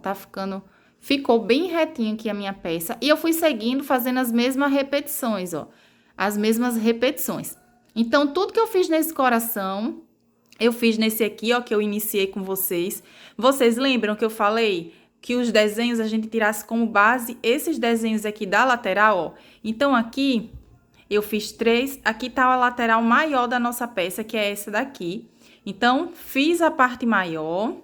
ficou bem retinho aqui a minha peça. E eu fui seguindo, fazendo as mesmas repetições, ó. As mesmas repetições. Então, tudo que eu fiz nesse coração, eu fiz nesse aqui, ó, que eu iniciei com vocês. Vocês lembram que eu falei que os desenhos a gente tirasse como base esses desenhos aqui da lateral, ó? Então, aqui eu fiz 3. Aqui tá a lateral maior da nossa peça, que é essa daqui. Então, fiz a parte maior.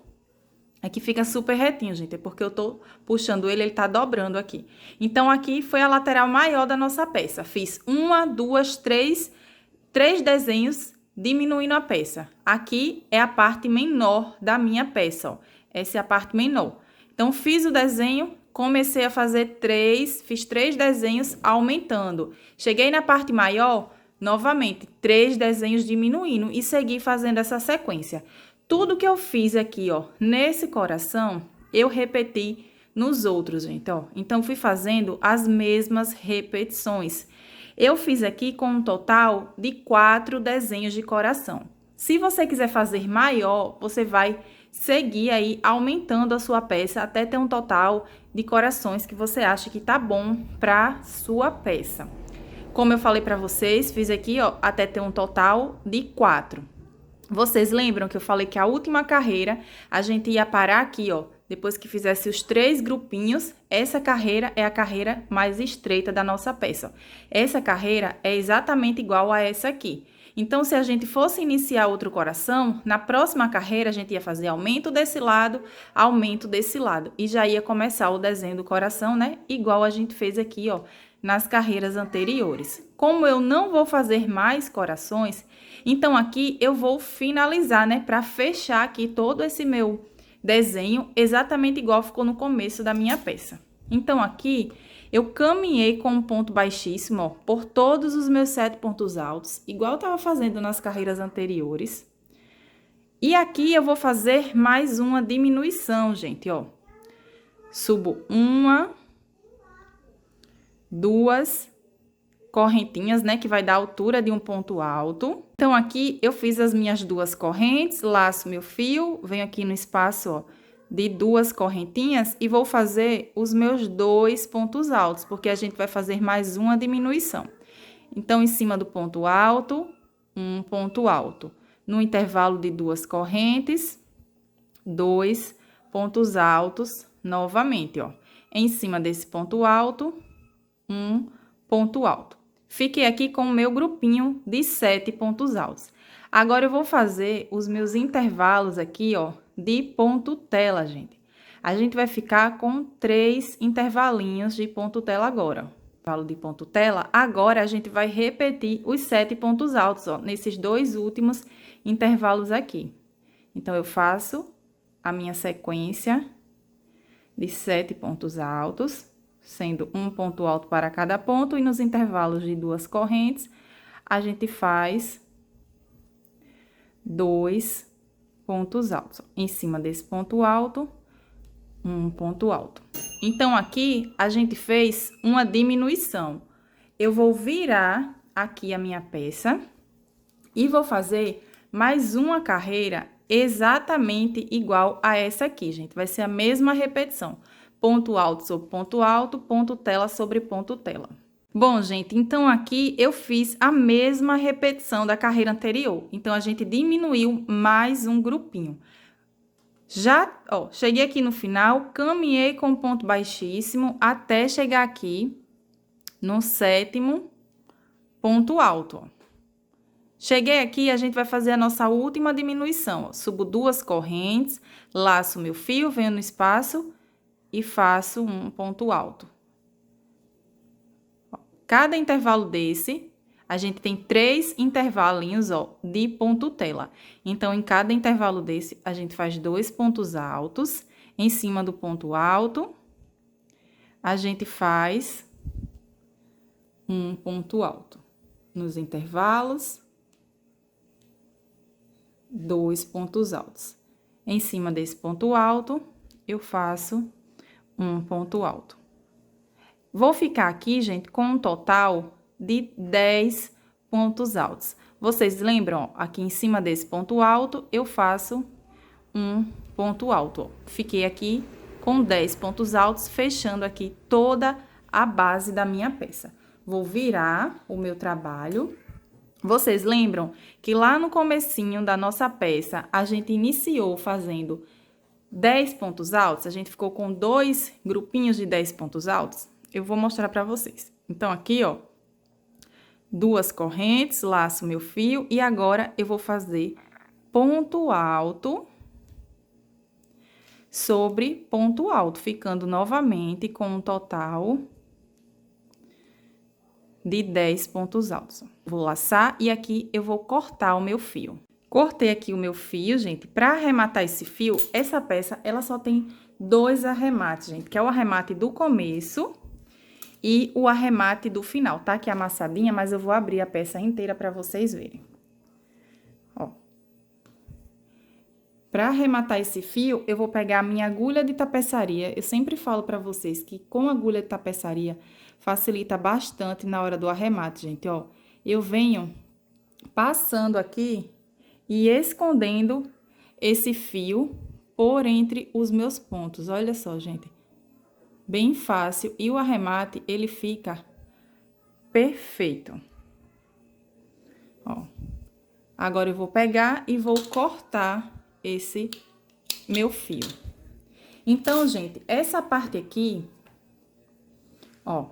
Aqui fica super retinho, gente, é porque eu tô puxando ele tá dobrando aqui. Então, aqui foi a lateral maior da nossa peça. Fiz 1, 2, 3 desenhos diminuindo a peça. Aqui é a parte menor da minha peça, ó. Essa é a parte menor. Então, fiz o desenho, comecei a fazer fiz 3 desenhos aumentando. Cheguei na parte maior, novamente, 3 desenhos diminuindo e segui fazendo essa sequência. Tudo que eu fiz aqui, ó, nesse coração, eu repeti nos outros, gente, ó. Então, fui fazendo as mesmas repetições. Eu fiz aqui com um total de 4 desenhos de coração. Se você quiser fazer maior, você vai seguir aí aumentando a sua peça até ter um total de corações que você acha que tá bom pra sua peça. Como eu falei pra vocês, fiz aqui, ó, até ter um total de 4. Vocês lembram que eu falei que a última carreira a gente ia parar aqui, ó. Depois que fizesse os 3 grupinhos, essa carreira é a carreira mais estreita da nossa peça. Essa carreira é exatamente igual a essa aqui. Então, se a gente fosse iniciar outro coração, na próxima carreira a gente ia fazer aumento desse lado, e já ia começar o desenho do coração, né? Igual a gente fez aqui, ó, nas carreiras anteriores. Como eu não vou fazer mais corações, então aqui eu vou finalizar, né? Para fechar aqui todo esse meu desenho exatamente igual ficou no começo da minha peça. Então, aqui eu caminhei com um ponto baixíssimo, ó, por todos os meus 7 pontos altos, igual eu estava fazendo nas carreiras anteriores. E aqui eu vou fazer mais uma diminuição, gente, ó. Subo 1, 2 correntinhas, né, que vai dar a altura de um ponto alto. Então, aqui eu fiz as minhas 2 correntes, laço meu fio, venho aqui no espaço, ó, de 2 correntinhas e vou fazer os meus 2 pontos altos, porque a gente vai fazer mais uma diminuição. Então, em cima do ponto alto, um ponto alto. No intervalo de 2 correntes, 2 pontos altos novamente, ó. Em cima desse ponto alto, um ponto alto. Fiquei aqui com o meu grupinho de 7 pontos altos. Agora, eu vou fazer os meus intervalos aqui, ó, de ponto tela, gente. A gente vai ficar com 3 intervalinhos de ponto tela agora. intervalo de ponto tela, agora a gente vai repetir os 7 pontos altos, ó, nesses 2 últimos intervalos aqui. Então, eu faço a minha sequência de 7 pontos altos, sendo um ponto alto para cada ponto, e nos intervalos de 2 correntes, a gente faz 2 pontos altos. Em cima desse ponto alto, um ponto alto. Então, aqui, a gente fez uma diminuição. Eu vou virar aqui a minha peça e vou fazer mais uma carreira exatamente igual a essa aqui, gente. Vai ser a mesma repetição. Ponto alto sobre ponto tela sobre ponto tela. Bom, gente, então aqui eu fiz a mesma repetição da carreira anterior. Então, a gente diminuiu mais um grupinho. Já, ó, cheguei aqui no final, caminhei com ponto baixíssimo até chegar aqui no 7º ponto alto, ó. Cheguei aqui, a gente vai fazer a nossa última diminuição, ó. Subo 2 correntes, laço meu fio, venho no espaço e faço um ponto alto. Ó, cada intervalo desse, a gente tem 3 intervalinhos, ó, de ponto tela. Então, em cada intervalo desse, a gente faz 2 pontos altos. Em cima do ponto alto, a gente faz um ponto alto. Nos intervalos, 2 pontos altos. Em cima desse ponto alto, eu faço um ponto alto. Vou ficar aqui, gente, com um total de 10 pontos altos. Vocês lembram, ó, aqui em cima desse ponto alto, eu faço um ponto alto, ó. Fiquei aqui com 10 pontos altos, fechando aqui toda a base da minha peça. Vou virar o meu trabalho. Vocês lembram que lá no comecinho da nossa peça, a gente iniciou fazendo 10 pontos altos? A gente ficou com 2 grupinhos de 10 pontos altos? Eu vou mostrar pra vocês. Então, aqui, ó, 2 correntes, laço meu fio e agora eu vou fazer ponto alto sobre ponto alto, ficando novamente com um total de 10 pontos altos. Vou laçar e aqui eu vou cortar o meu fio. Cortei aqui o meu fio, gente. Para arrematar esse fio, essa peça, ela só tem 2 arremates, gente, que é o arremate do começo e o arremate do final. Tá aqui amassadinha, mas eu vou abrir a peça inteira para vocês verem. Ó. Para arrematar esse fio, eu vou pegar a minha agulha de tapeçaria. Eu sempre falo para vocês que com agulha de tapeçaria facilita bastante na hora do arremate, gente, ó. Eu venho passando aqui e escondendo esse fio por entre os meus pontos. Olha só, gente. Bem fácil. E o arremate, ele fica perfeito. Ó. Agora, eu vou pegar e vou cortar esse meu fio. Então, gente, essa parte aqui, ó,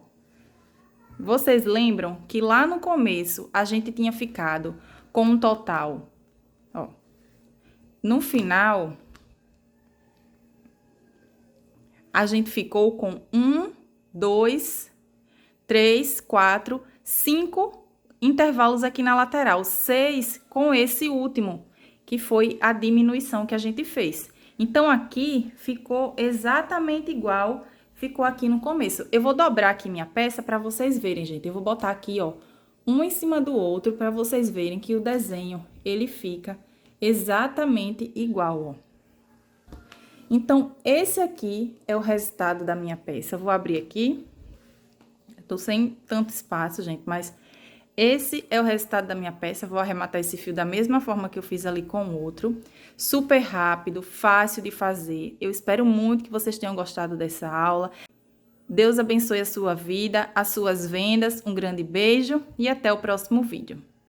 vocês lembram que lá no começo a gente tinha ficado com um total, ó, no final, a gente ficou com 1, 2, 3, 4, 5 intervalos aqui na lateral, 6 com esse último, que foi a diminuição que a gente fez. Então, aqui ficou exatamente igual ficou aqui no começo. Eu vou dobrar aqui minha peça para vocês verem, gente. Eu vou botar aqui, ó, um em cima do outro para vocês verem que o desenho, ele fica exatamente igual, ó. Então, esse aqui é o resultado da minha peça. Eu vou abrir aqui. Eu tô sem tanto espaço, gente, mas esse é o resultado da minha peça. Eu vou arrematar esse fio da mesma forma que eu fiz ali com o outro. Super rápido, fácil de fazer. Eu espero muito que vocês tenham gostado dessa aula. Deus abençoe a sua vida, as suas vendas. Um grande beijo e até o próximo vídeo.